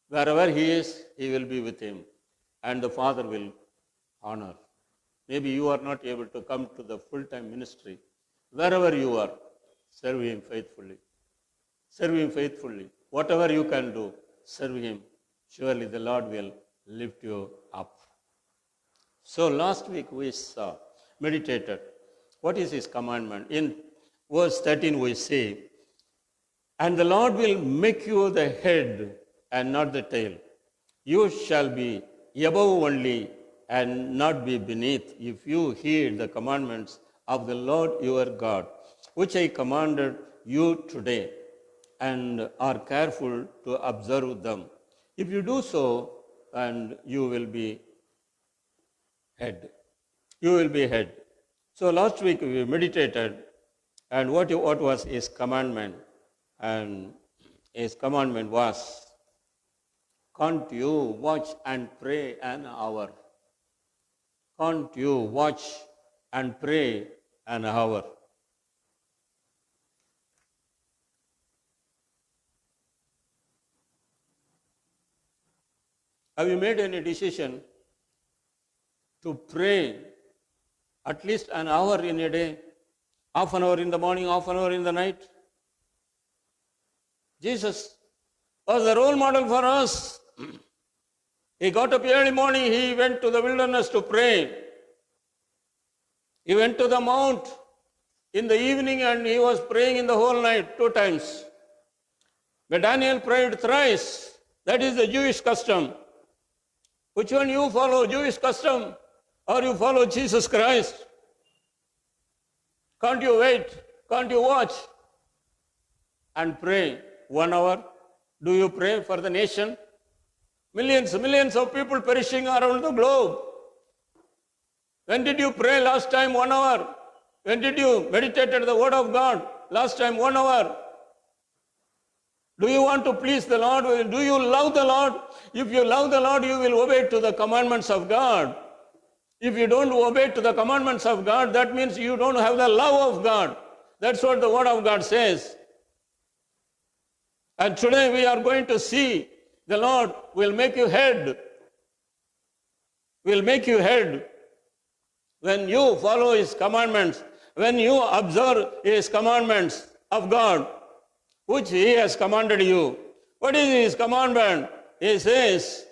Wherever he is, He will be with him. And the Father will honor. Maybe you are not able to come to the full-time ministry. Wherever you are, serve Him faithfully. Serve Him faithfully. Whatever you can do, serve Him. Surely the Lord will lift you up. So last week we saw, meditated, what is His commandment? In verse 13 we say, and the Lord will make you the head and not the tail. You shall be above only and not be beneath, if you heed the commandments of the Lord your God, which I commanded you today, and are careful to observe them. If you do so, and you will be head. You will be head. So last week we meditated, and what was His commandment? And His commandment was, can't you watch and pray an hour? Can't you watch and pray an hour? Have you made any decision to pray at least an hour in a day? Half an hour in the morning, half an hour in the night? Jesus was the role model for us. He got up early morning, He went to the wilderness to pray. He went to the mount in the evening and He was praying in the whole night 2 times. But Daniel prayed thrice. That is the Jewish custom. Which one you follow, Jewish custom or you follow Jesus Christ? Can't you wait? Can't you watch and pray 1 hour? Do you pray for the nation? Millions of people perishing around the globe. When did you pray last time 1 hour? When did you meditate the Word of God last time 1 hour? Do you want to please the Lord? Do you love the Lord? If you love the Lord, you will obey to the commandments of God. If you don't obey to the commandments of God, that means you don't have the love of God. That's what the Word of God says. And today we are going to see the Lord will make you head. Will make you head. When you follow His commandments, when you observe His commandments of God, which He has commanded you. What is His commandment? He says,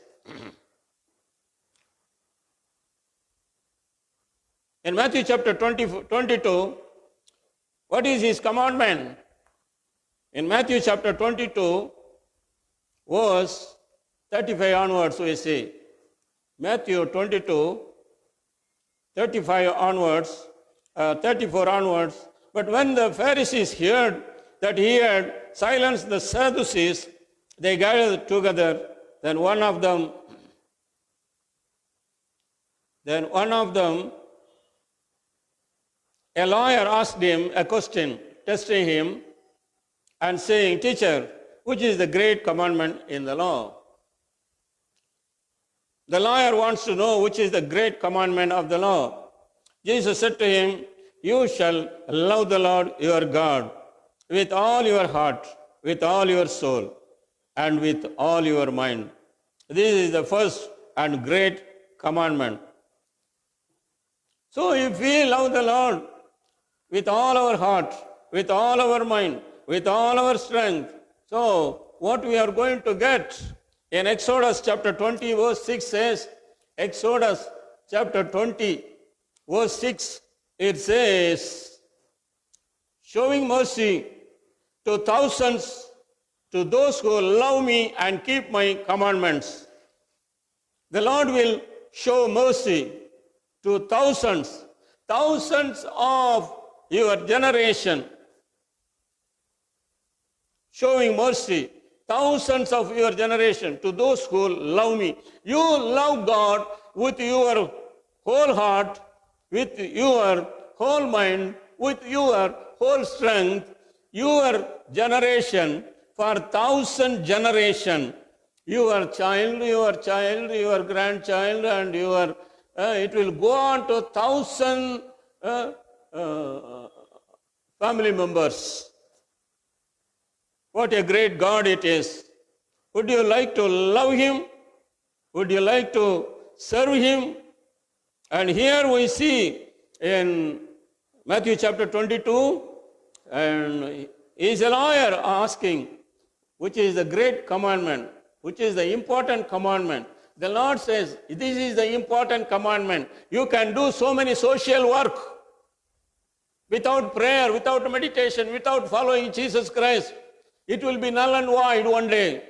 in Matthew chapter 22, what is His commandment? In Matthew chapter 22, verse 35 onwards, we see. Matthew 22, 35 onwards, 34 onwards. But when the Pharisees heard that He had silenced the Sadducees, they gathered together. Then one of them, a lawyer, asked Him a question, testing Him, and saying, Teacher, which is the great commandment in the law? The lawyer wants to know which is the great commandment of the law. Jesus said to him, you shall love the Lord your God with all your heart, with all your soul, and with all your mind. This is the first and great commandment. So if we love the Lord with all our heart, with all our mind, with all our strength, so what we are going to get in Exodus chapter 20 verse 6 says, Exodus chapter 20 verse 6, it says, showing mercy to thousands, to those who love me and keep my commandments. The Lord will show mercy to thousands of your generation. Showing mercy, thousands of your generation, to those who love me. You love God with your whole heart, with your whole mind, with your whole strength. Your generation, for 1,000 generation, your child, your grandchild, and it will go on to 1,000 family members. What a great God it is. Would you like to love Him? Would you like to serve Him? And here we see in Matthew chapter 22, and he is a lawyer asking, which is the great commandment, which is the important commandment. The Lord says, this is the important commandment. You can do so many social work without prayer, without meditation, without following Jesus Christ. It will be null and void one day.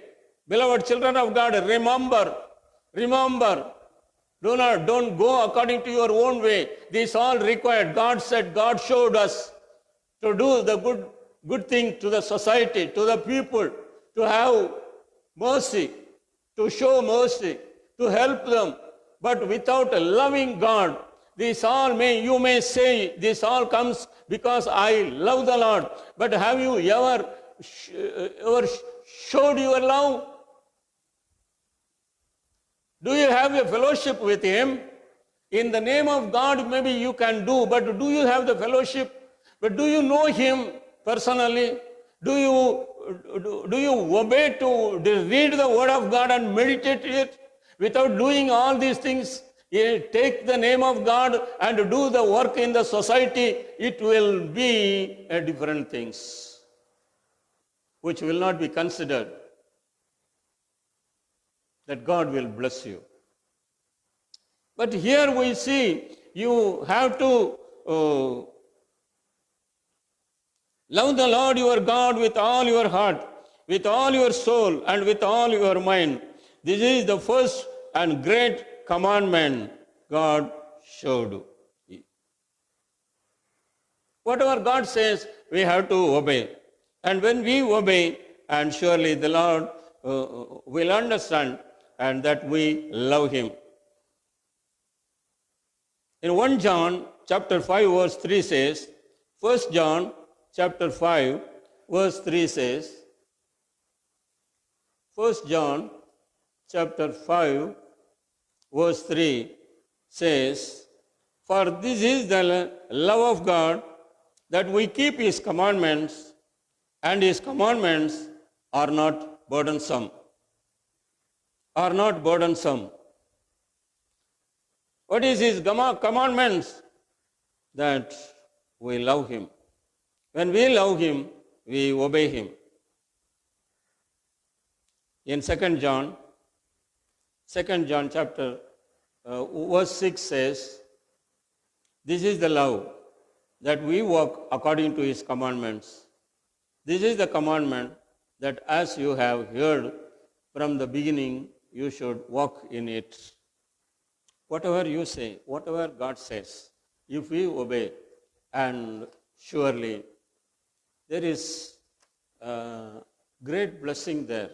Beloved children of God, remember, don't go according to your own way. This all required. God said, God showed us to do the good thing to the society, to the people, to have mercy, to show mercy, to help them. But without a loving God, you may say, this all comes because I love the Lord. But have you ever showed your love? Do you have a fellowship with Him? In the name of God, maybe you can do, but do you have the fellowship? But do you know Him personally? Do you obey to read the Word of God and meditate it? Without doing all these things, take the name of God and do the work in the society, it will be different things, which will not be considered. That God will bless you. But here we see you have to love the Lord your God with all your heart, with all your soul, and with all your mind. This is the first and great commandment God showed. Whatever God says, we have to obey. And when we obey, and surely the Lord will understand and that we love Him. In 1 John chapter 5 verse 3 says, 1 John chapter 5 verse 3 says, 1 John chapter 5 verse 3 says, for this is the love of God, that we keep His commandments, and His commandments are not burdensome. Are not burdensome. What is His commandments? That we love Him. When we love Him, we obey Him. In 2 John chapter verse 6 says, this is the love, that we walk according to His commandments. This is the commandment, that as you have heard from the beginning, you should walk in it. Whatever you say, whatever God says, if we obey, and surely there is great blessing there.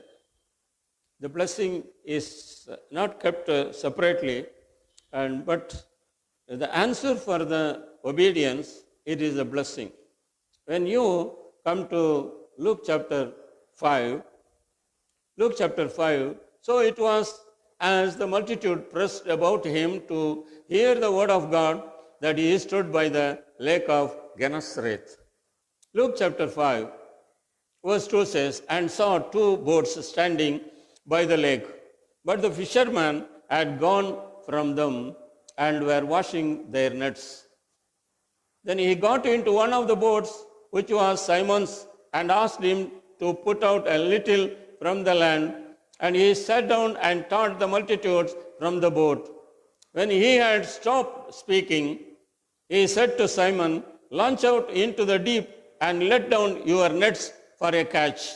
The blessing is not kept separately, but the answer for the obedience, it is a blessing. When you come to Luke chapter 5, so it was as the multitude pressed about Him to hear the word of God, that He stood by the lake of Gennesareth. Luke chapter 5, verse 2 says, and saw two boats standing by the lake, but the fishermen had gone from them and were washing their nets. Then he got into one of the boats, which was Simon's, and asked him to put out a little from the land. And he sat down and taught the multitudes from the boat. When he had stopped speaking, he said to Simon, launch out into the deep and let down your nets for a catch.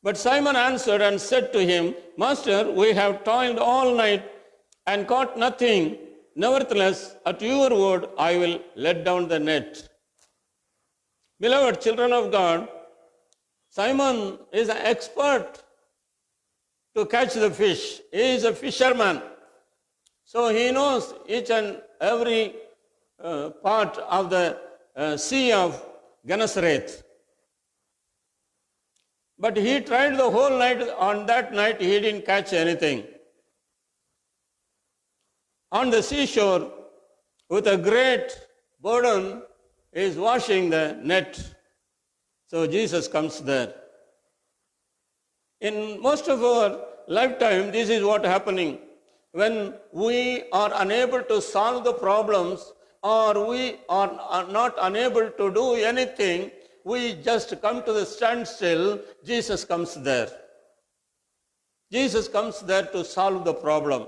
But Simon answered and said to him, Master, we have toiled all night and caught nothing. Nevertheless, at your word, I will let down the net. Beloved children of God, Simon is an expert to catch the fish. He is a fisherman. So he knows each and every part of the Sea of Gennesareth. But he tried the whole night. On that night, he didn't catch anything. On the seashore, with a great burden, is washing the net. So Jesus comes there. In most of our lifetime, this is what happening. When we are unable to solve the problems, or we are not unable to do anything, we just come to the standstill. Jesus comes there. Jesus comes there to solve the problem.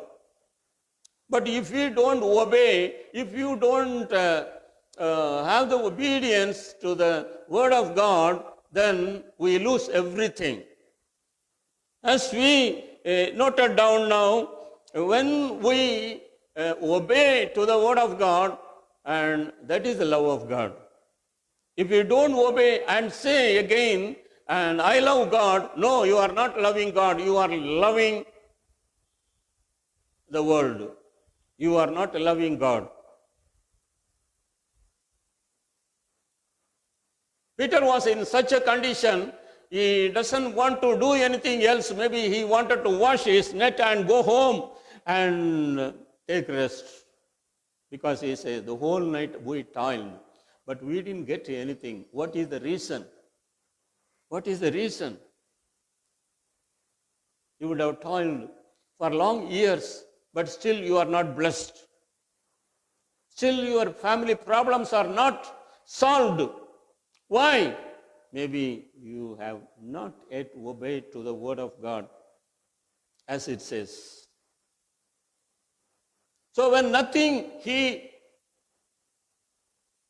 But if you don't obey, if you don't have the obedience to the word of God, then we lose everything. As we noted down now, when we obey to the word of God, and that is the love of God. If you don't obey and say again, and I love God, no, you are not loving God, you are loving the world. You are not loving God. Peter was in such a condition, he doesn't want to do anything else. Maybe he wanted to wash his net and go home and take rest. Because he says, the whole night we toiled, but we didn't get anything. What is the reason? What is the reason? You would have toiled for long years, but still you are not blessed. Still your family problems are not solved. Why? Maybe you have not yet obeyed to the word of God, as it says. So when nothing, he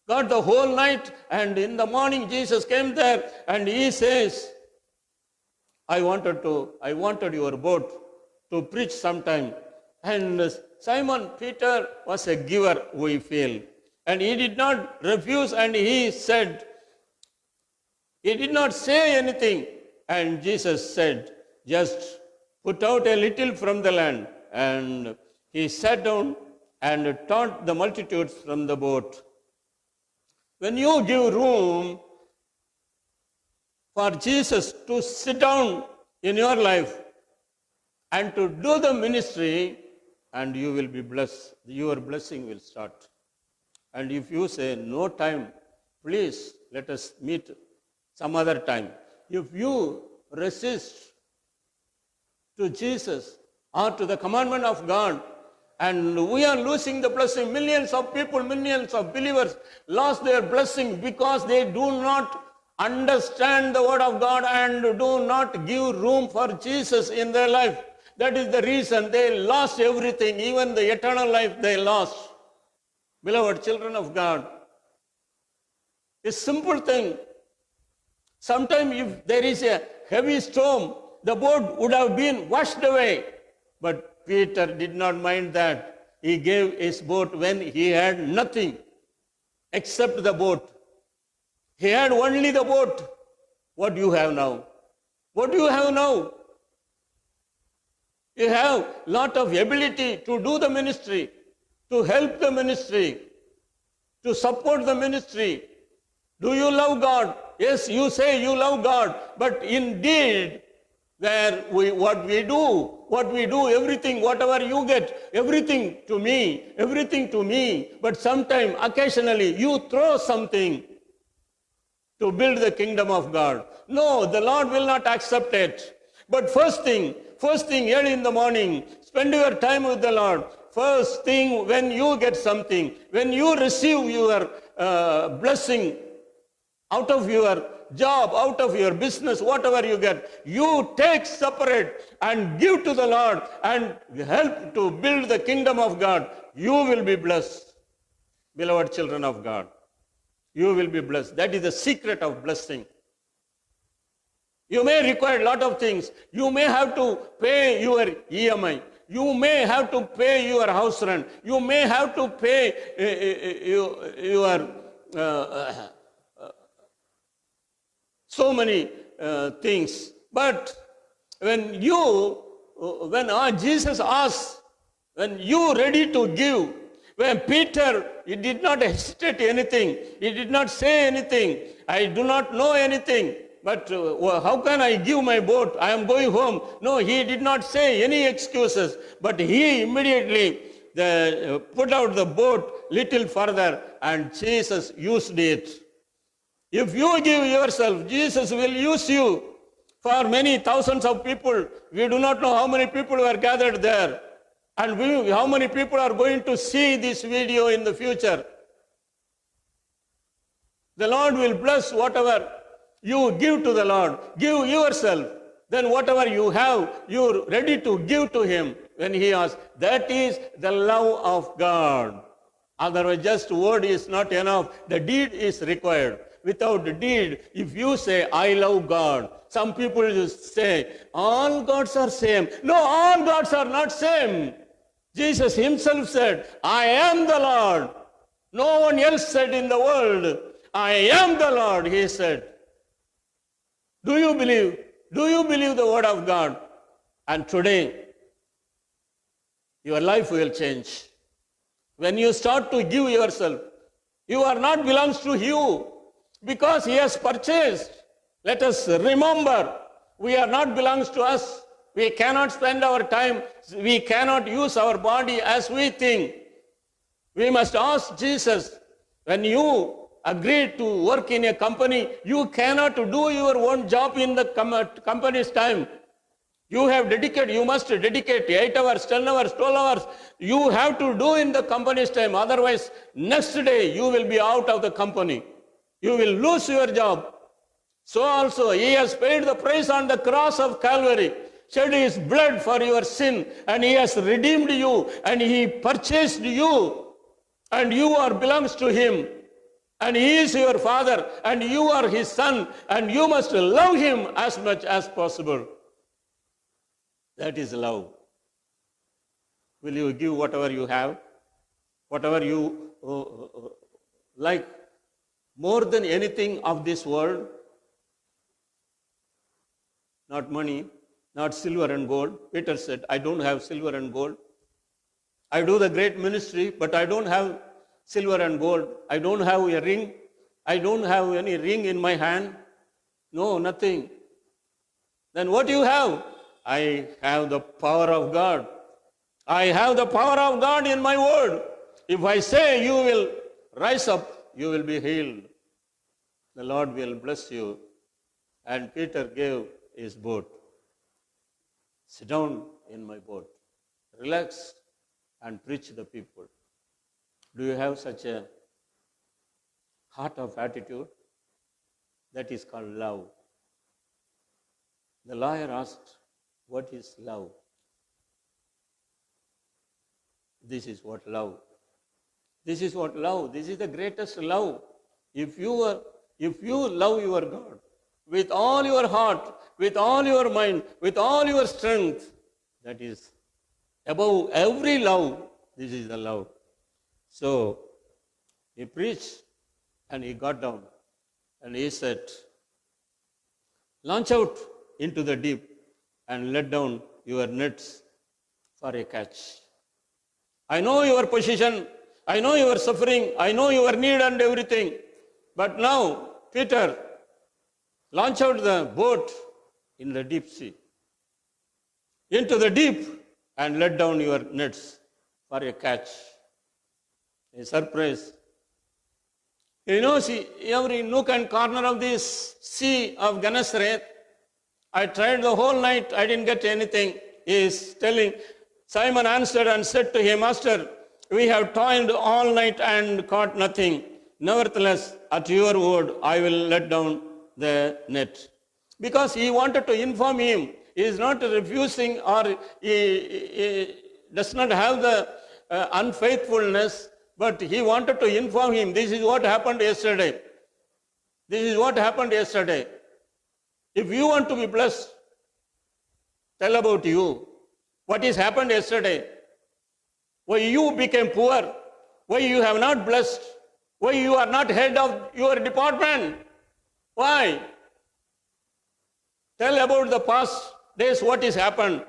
got the whole night, and in the morning Jesus came there and he says, I wanted your boat to preach sometime. And Simon Peter was a giver, we feel. And he did not refuse, and he said, he did not say anything. And Jesus said, just put out a little from the land. And he sat down and taught the multitudes from the boat. When you give room for Jesus to sit down in your life and to do the ministry, and you will be blessed. Your blessing will start. And if you say, no time, please let us meet some other time. If you resist to Jesus or to the commandment of God, and we are losing the blessing. Millions of people, millions of believers lost their blessing because they do not understand the word of God and do not give room for Jesus in their life. That is the reason they lost everything, even the eternal life they lost. Beloved children of God, a simple thing. Sometimes if there is a heavy storm, the boat would have been washed away. But Peter did not mind that. He gave his boat when he had nothing except the boat. He had only the boat. What do you have now? What do you have now? You have a lot of ability to do the ministry, to help the ministry, to support the ministry. Do you love God? Yes, you say you love God, but indeed, what we do, everything, whatever you get, everything to me. But sometime, occasionally, you throw something to build the kingdom of God. No, the Lord will not accept it. But first thing, early in the morning, spend your time with the Lord. First thing, when you get something, when you receive your blessing out of your job, out of your business, whatever you get, you take separate and give to the Lord and help to build the kingdom of God. You will be blessed, beloved children of God. You will be blessed. That is the secret of blessing. You may require a lot of things. You may have to pay your EMI. You may have to pay your house rent. You may have to pay your so many things. But when Jesus asks, when you ready to give, when Peter, he did not hesitate anything. He did not say anything. I do not know anything. but how can I give my boat? I am going home. No, he did not say any excuses, but he immediately put out the boat little further, and Jesus used it. If you give yourself, Jesus will use you. For many thousands of people, we do not know how many people were gathered there, and how many people are going to see this video in the future. The Lord will bless whatever you give to the Lord. Give yourself. Then whatever you have, you're ready to give to Him when He asks. That is the love of God. Otherwise, just word is not enough. The deed is required. Without the deed, if you say, I love God, some people just say, all gods are same. No, all gods are not same. Jesus Himself said, I am the Lord. No one else said in the world, I am the Lord, He said. Do you believe? Do you believe the word of God? And today, your life will change. When you start to give yourself, you are not belongs to you because He has purchased. Let us remember, we are not belongs to us. We cannot spend our time, we cannot use our body as we think. We must ask Jesus, when you agree to work in a company, you cannot do your own job in the company's time. You must dedicate 8 hours, 10 hours, 12 hours. You have to do in the company's time. Otherwise, next day you will be out of the company. You will lose your job. So also, He has paid the price on the cross of Calvary, shed His blood for your sin, and He has redeemed you, and He purchased you, and you are belongs to Him. And He is your Father, and you are His Son, and you must love Him as much as possible. That is love. Will you give whatever you have, whatever you like, more than anything of this world? Not money, not silver and gold. Peter said, I don't have silver and gold. I do the great ministry, but I don't have silver and gold. I don't have a ring. I don't have any ring in my hand. No, nothing. Then what do you have? I have the power of God. I have the power of God in my word. If I say you will rise up, you will be healed. The Lord will bless you. And Peter gave his boat. Sit down in my boat. Relax and preach the people. Do you have such a heart of attitude? That is called love. The lawyer asked, what is love? This is what love. This is what love. This is the greatest love. If you love your God with all your heart, with all your mind, with all your strength, that is above every love. This is the love. So he preached and he got down and he said, launch out into the deep and let down your nets for a catch. I know your position, I know your suffering, I know your need and everything. But now, Peter, launch out the boat in the deep sea, into the deep, and let down your nets for a catch. A surprise. You know, see, every nook and corner of this sea of Gennesaret, I tried the whole night, I didn't get anything. He is telling, Simon answered and said to him, Master, we have toiled all night and caught nothing. Nevertheless, at your word, I will let down the net. Because he wanted to inform him. He is not refusing, or he does not have the unfaithfulness, but he wanted to inform him. This is what happened yesterday. This is what happened yesterday. If you want to be blessed, tell about you. What has happened yesterday? Why you became poor? Why you have not blessed? Why you are not head of your department? Why? Tell about the past days what has happened.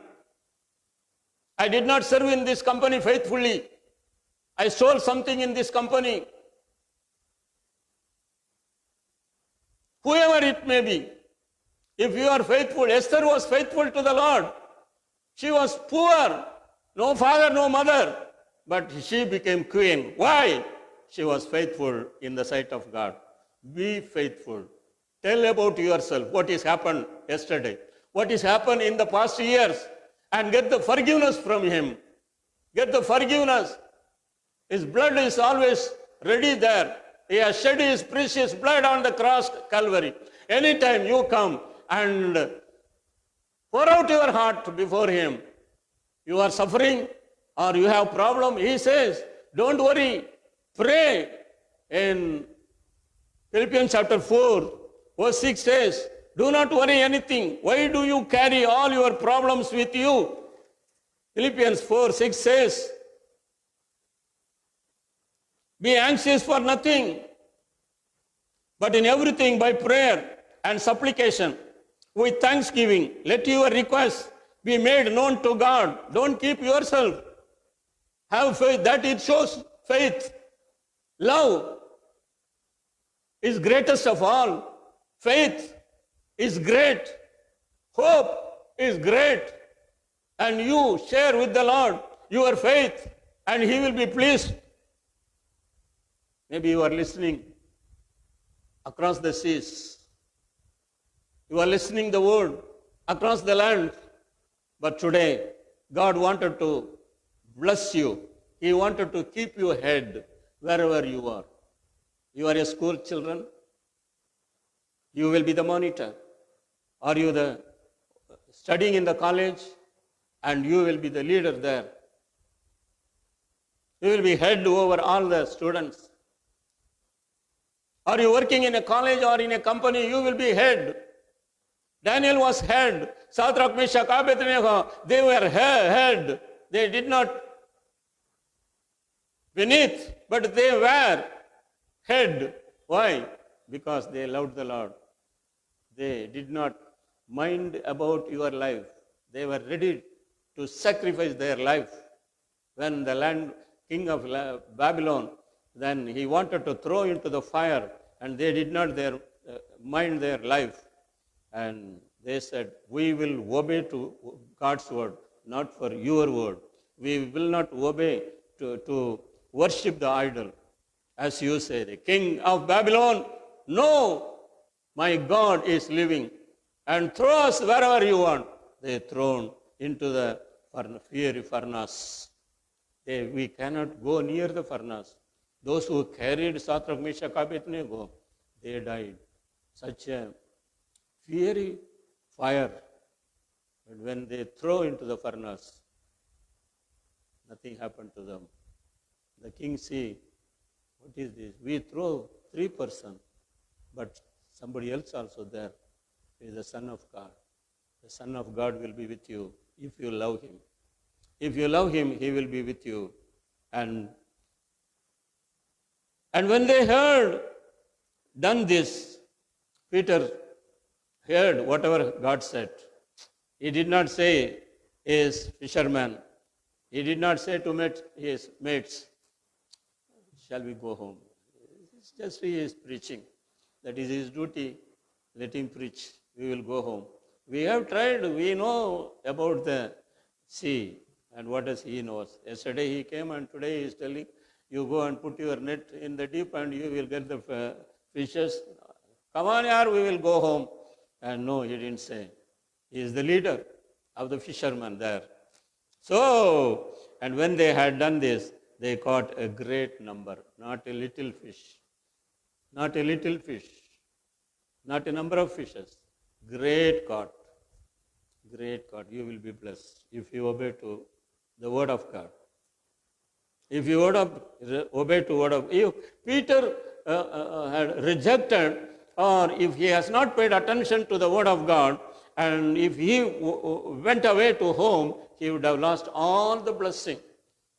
I did not serve in this company faithfully. I stole something in this company. Whoever it may be, If you are faithful, Esther was faithful to the Lord. She was poor, no father, no mother, but she became queen. Why? She was faithful in the sight of God. Be faithful. Tell about yourself what has happened yesterday, what has happened in the past years, and get the forgiveness from Him. Get the forgiveness. His blood is always ready there. He has shed His precious blood on the cross, Calvary. Anytime you come and pour out your heart before Him, you are suffering or you have problem, He says, don't worry, pray. In Philippians chapter 4, verse 6 says, do not worry anything. Why do you carry all your problems with you? Philippians 4, 6 says, be anxious for nothing, but in everything by prayer and supplication, with thanksgiving, let your requests be made known to God. Don't keep yourself. Have faith. That it shows faith. Love is greatest of all. Faith is great. Hope is great. And you share with the Lord your faith, and He will be pleased. Maybe you are listening across the seas. You are listening the word across the land. But today, God wanted to bless you. He wanted to keep you ahead wherever you are. You are a school children. You will be the monitor. Are you the studying in the college? And you will be the leader there. You will be head over all the students. Are you working in a college or in a company? You will be head. Daniel was head. Shadrach, Meshach, Abednego, they were head. They did not beneath, but they were head. Why? Because they loved the Lord. They did not mind about your life. They were ready to sacrifice their life. When the king of Babylon, then he wanted to throw into the fire, and they did not mind their life. And they said, we will obey to God's word, not for your word. We will not obey to worship the idol. As you say, the king of Babylon, no, my God is living, and throw us wherever you want. They thrown into the fiery furnace. We cannot go near the furnace. Those who carried Shadrach, Meshach, Abednego, they died. Such a fiery fire. But when they throw into the furnace, nothing happened to them. The king see, what is this? We throw 3 persons, but somebody else also there is the Son of God. The Son of God will be with you if you love Him. If you love Him, He will be with you. And when they done this, Peter heard whatever God said. He did not say his fisherman. He did not say to his mates, shall we go home? It's just he is preaching. That is his duty. Let him preach. We will go home. We have tried. We know about the sea and what does he knows. Yesterday he came and today he is telling, you go and put your net in the deep and you will get the fishes. Come on, yaar, we will go home. And no, he didn't say. He is the leader of the fishermen there. So, and when they had done this, they caught a great number, not a little fish. Not a little fish. Not a number of fishes. Great caught. Great caught. You will be blessed if you obey to the word of God. If you obey to word of if Peter had rejected, or if he has not paid attention to the word of God, and if he went away to home, he would have lost all the blessing.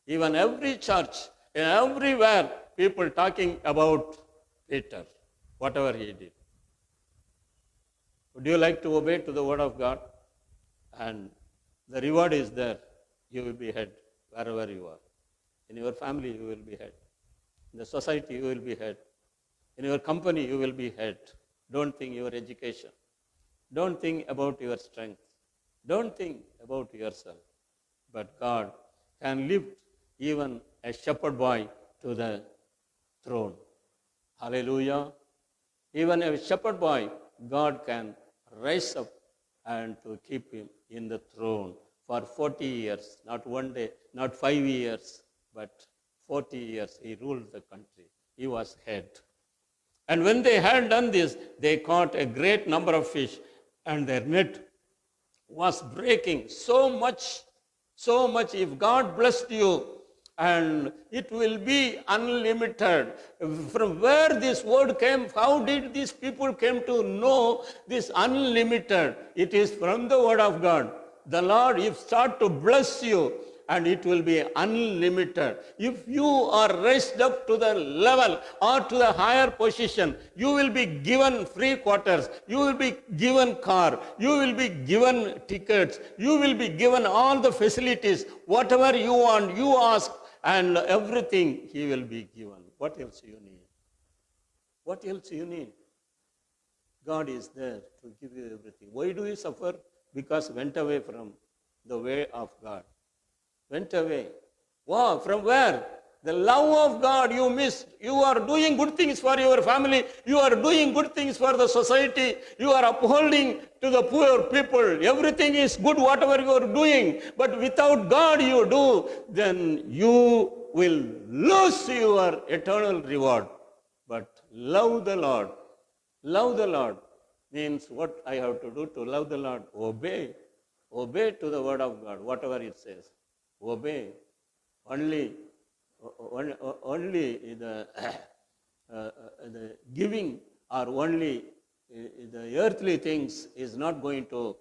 Even every church, everywhere, people talking about Peter, whatever he did. Would you like to obey to the word of God? And the reward is there. You will be head wherever you are. In your family, you will be head. In the society, you will be head. In your company, you will be head. Don't think your education. Don't think about your strength. Don't think about yourself. But God can lift even a shepherd boy to the throne. Hallelujah. Even a shepherd boy, God can raise up and to keep him in the throne for 40 years, not one day, not 5 years, but 40 years he ruled the country. He was head. And when they had done this, they caught a great number of fish, and their net was breaking so much. If God blessed you, and it will be unlimited. From where this word came, how did these people came to know this unlimited? It is from the word of God. The Lord, if start to bless you, and it will be unlimited. If you are raised up to the level or to the higher position, you will be given free quarters, you will be given car, you will be given tickets, you will be given all the facilities, whatever you want, you ask, and everything he will be given. What else you need? What else you need? God is there to give you everything. Why do you suffer? Because went away from the way of God. Went away. Wow, from where? The love of God you missed. You are doing good things for your family. You are doing good things for the society. You are upholding to the poor people. Everything is good, whatever you are doing. But without God you do, then you will lose your eternal reward. But love the Lord. Love the Lord means what I have to do to love the Lord? Obey. Obey to the word of God, whatever it says. Obey. Only the, the giving or only the earthly things is not going to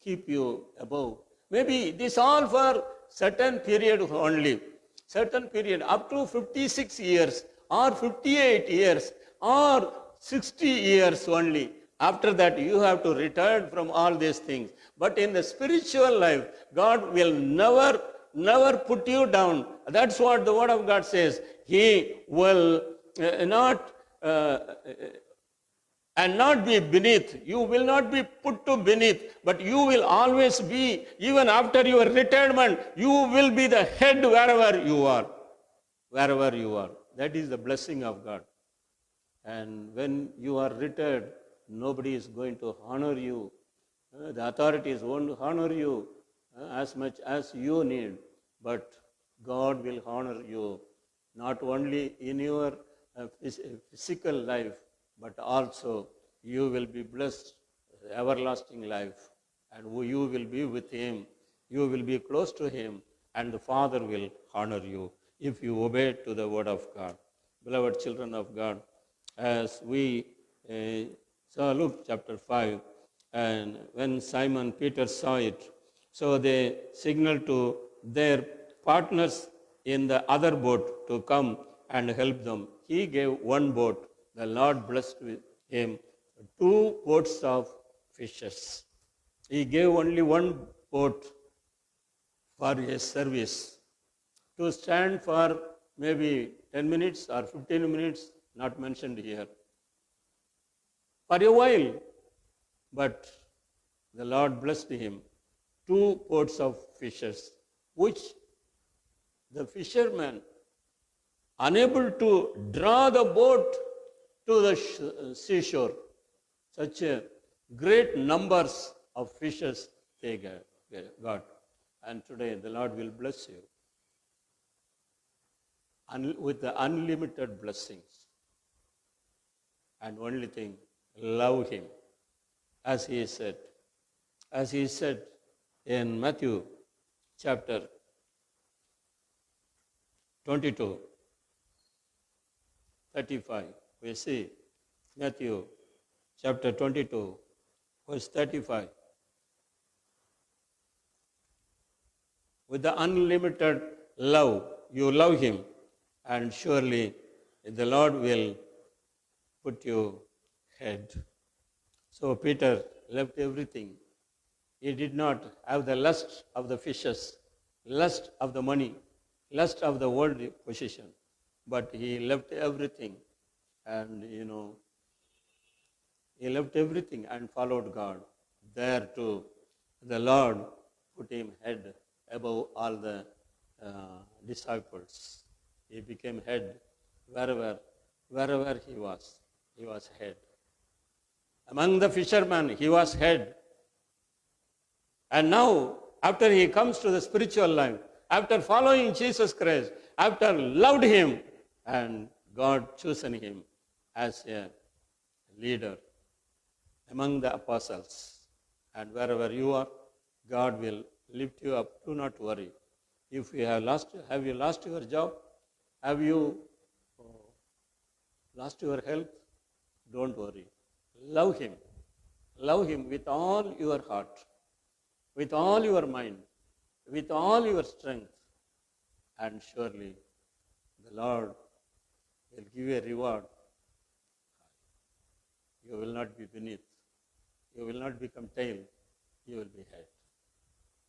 keep you above. Maybe this all for certain period only. Certain period up to 56 years or 58 years or 60 years only. After that, you have to return from all these things. But in the spiritual life, God will never put you down. That's what the Word of God says. He will not be beneath. You will not be put to beneath, but you will always be, even after your retirement, you will be the head wherever you are. Wherever you are. That is the blessing of God. And when you are retired, nobody is going to honor you. The authorities won't honor you as much as you need, but God will honor you not only in your physical life, but also you will be blessed with everlasting life, and you will be with Him. You will be close to Him, and the Father will honor you if you obey to the word of God. Beloved children of God, as we saw Luke chapter 5, and when Simon Peter saw it, so they signaled to their partners in the other boat to come and help them. He gave one boat. The Lord blessed with him 2 boats of fishes. He gave only one boat for his service to stand for maybe 10 minutes or 15 minutes, not mentioned here, for a while. But the Lord blessed him 2 boats of fishes, which the fishermen, unable to draw the boat to the seashore, such a great numbers of fishes they got. And today the Lord will bless you with the unlimited blessings. And only thing, love Him. As He said in Matthew chapter 22, 35. We see Matthew chapter 22, verse 35. With the unlimited love, you love Him, and surely the Lord will put you head. So Peter left everything. He did not have the lust of the fishes, lust of the money, lust of the worldly position, but he left everything. And He left everything and followed God. There too, the Lord put him head above all the disciples. He became head wherever he was. He was head. Among the fishermen, he was head. And now, after he comes to the spiritual life, after following Jesus Christ, after loved him, and God chosen him as a leader among the apostles. And wherever you are, God will lift you up. Do not worry. If you have you lost your job? Have you lost your health? Don't worry. Love him. Love him with all your heart, with all your mind, with all your strength. And surely the Lord will give you a reward. You will not be beneath. You will not become tail. You will be head.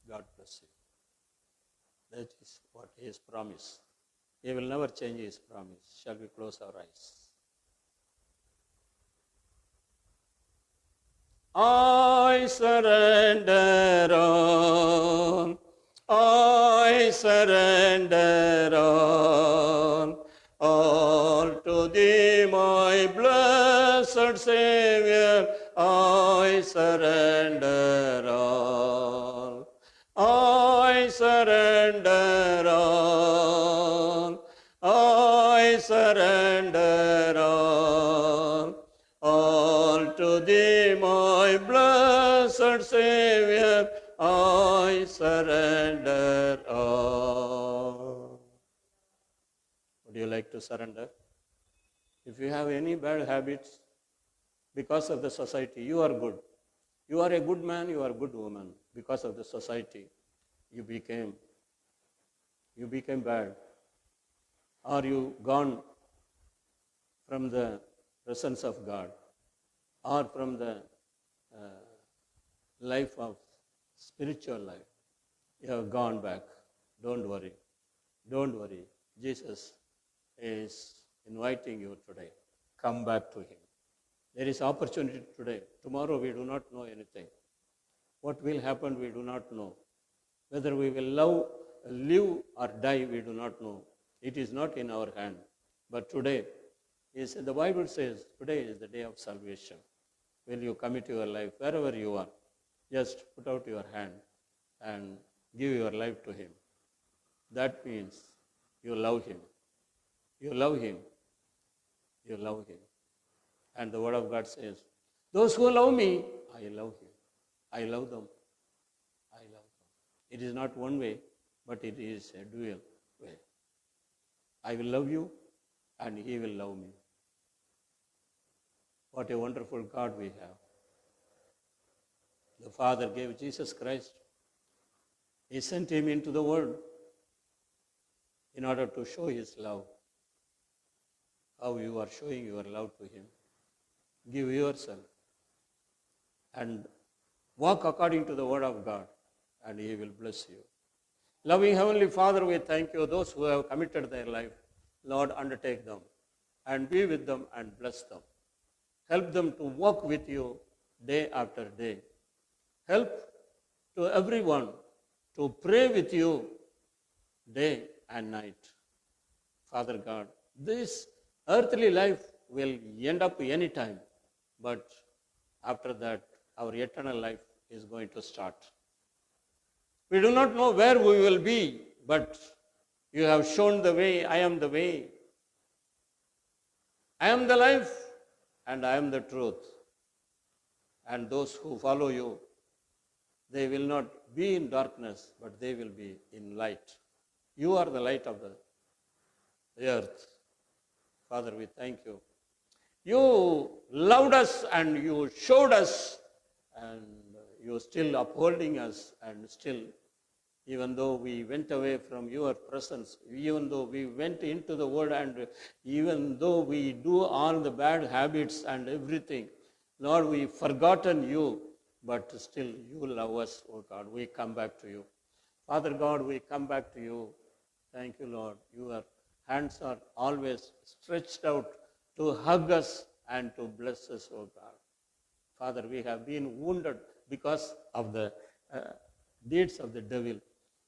God bless you. That is what his promise. He will never change his promise. Shall we close our eyes? I surrender all. I surrender all to thee, my blessed Savior. I surrender all. I surrender all. I surrender all to thee, my blessed Savior. I surrender all. Would you like to surrender? If you have any bad habits because of the society, you are good. You are a good man, you are a good woman. Because of the society, you became bad. Are you gone from the presence of God or from the life of spiritual life? You have gone back. Don't worry. Don't worry. Jesus is inviting you today. Come back to him. There is opportunity today. Tomorrow we do not know anything. What will happen we do not know. Whether we will live or die we do not know. It is not in our hand. But today, the Bible says, today is the day of salvation. Will you commit your life wherever you are? Just put out your hand and give your life to him. That means you love him. You love him. You love him. And the word of God says, those who love me, I love him. I love them. I love them. It is not one way, but it is a dual way. I will love you and he will love me. What a wonderful God we have. The Father gave Jesus Christ. He sent him into the world in order to show his love. How you are showing your love to him. Give yourself and walk according to the word of God, and he will bless you. Loving Heavenly Father, we thank you. Those who have committed their life, Lord, undertake them and be with them and bless them. Help them to walk with you day after day. Help to everyone to pray with you day and night. Father God, this earthly life will end up any time, but after that, our eternal life is going to start. We do not know where we will be, but you have shown the way. I am the way. I am the life, and I am the truth. And those who follow you, they will not be in darkness, but they will be in light. You are the light of the earth. Father, we thank you. You loved us and you showed us, and you still upholding us, and still, even though we went away from your presence, even though we went into the world, and even though we do all the bad habits and everything, Lord, we've forgotten you, but still you love us, oh God. We come back to you. Father God, we come back to you. Thank you, Lord. Your hands are always stretched out to hug us and to bless us, oh God. Father, we have been wounded because of the deeds of the devil,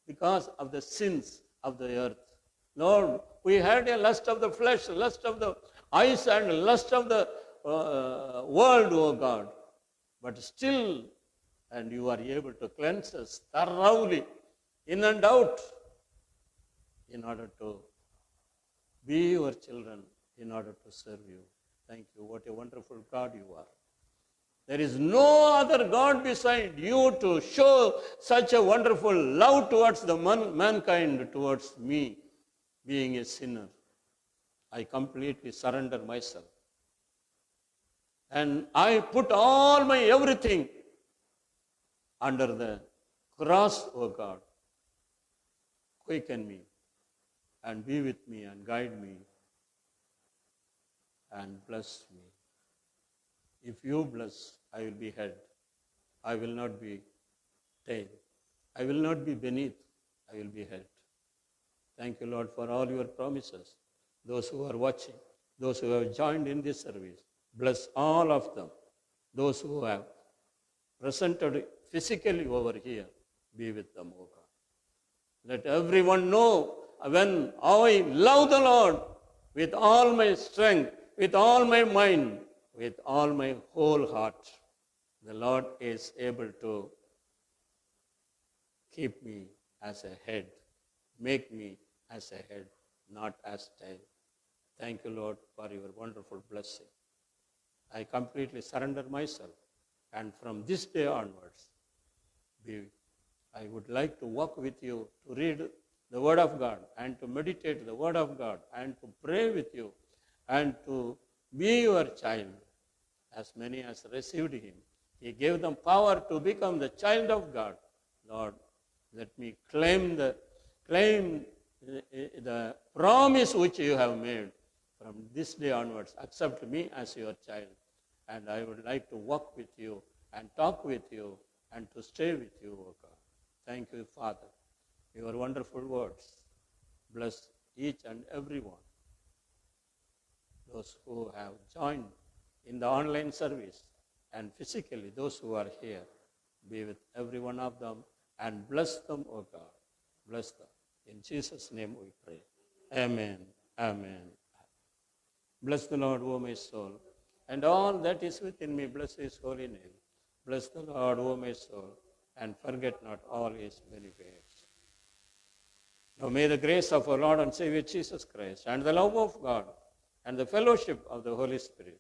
because of the sins of the earth. Lord, we had a lust of the flesh, lust of the eyes, and lust of the world, O God. But still, and you are able to cleanse us thoroughly, in and out, in order to be your children, in order to serve you. Thank you. What a wonderful God you are. There is no other God beside you to show such a wonderful love towards the mankind, towards me, being a sinner. I completely surrender myself. And I put all my everything under the cross, O God. Quicken me and be with me and guide me and bless me. If you bless, I will be head. I will not be tail. I will not be beneath. I will be head. Thank you, Lord, for all your promises. Those who are watching, those who have joined in this service, bless all of them. Those who have presented physically over here, be with them, O God. Let everyone know when I love the Lord with all my strength, with all my mind, with all my whole heart, the Lord is able to keep me as a head, make me as a head, not as tail. Thank you, Lord, for your wonderful blessing. I completely surrender myself, and from this day onwards, I would like to walk with you, to read the Word of God, and to meditate the Word of God, and to pray with you, and to be your child. As many as received him, he gave them power to become the child of God. Lord, let me claim the promise which you have made. From this day onwards, accept me as your child. And I would like to walk with you and talk with you and to stay with you, O God. Thank you, Father. Your wonderful words. Bless each and every one. Those who have joined in the online service and physically those who are here, be with every one of them and bless them, O God. Bless them. In Jesus' name we pray. Amen. Amen. Bless the Lord, O my soul, and all that is within me, bless his holy name. Bless the Lord, O my soul, and forget not all his benefits. Now may the grace of our Lord and Savior Jesus Christ and the love of God and the fellowship of the Holy Spirit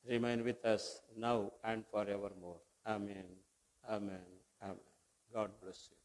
remain with us now and forevermore. Amen. Amen. Amen. God bless you.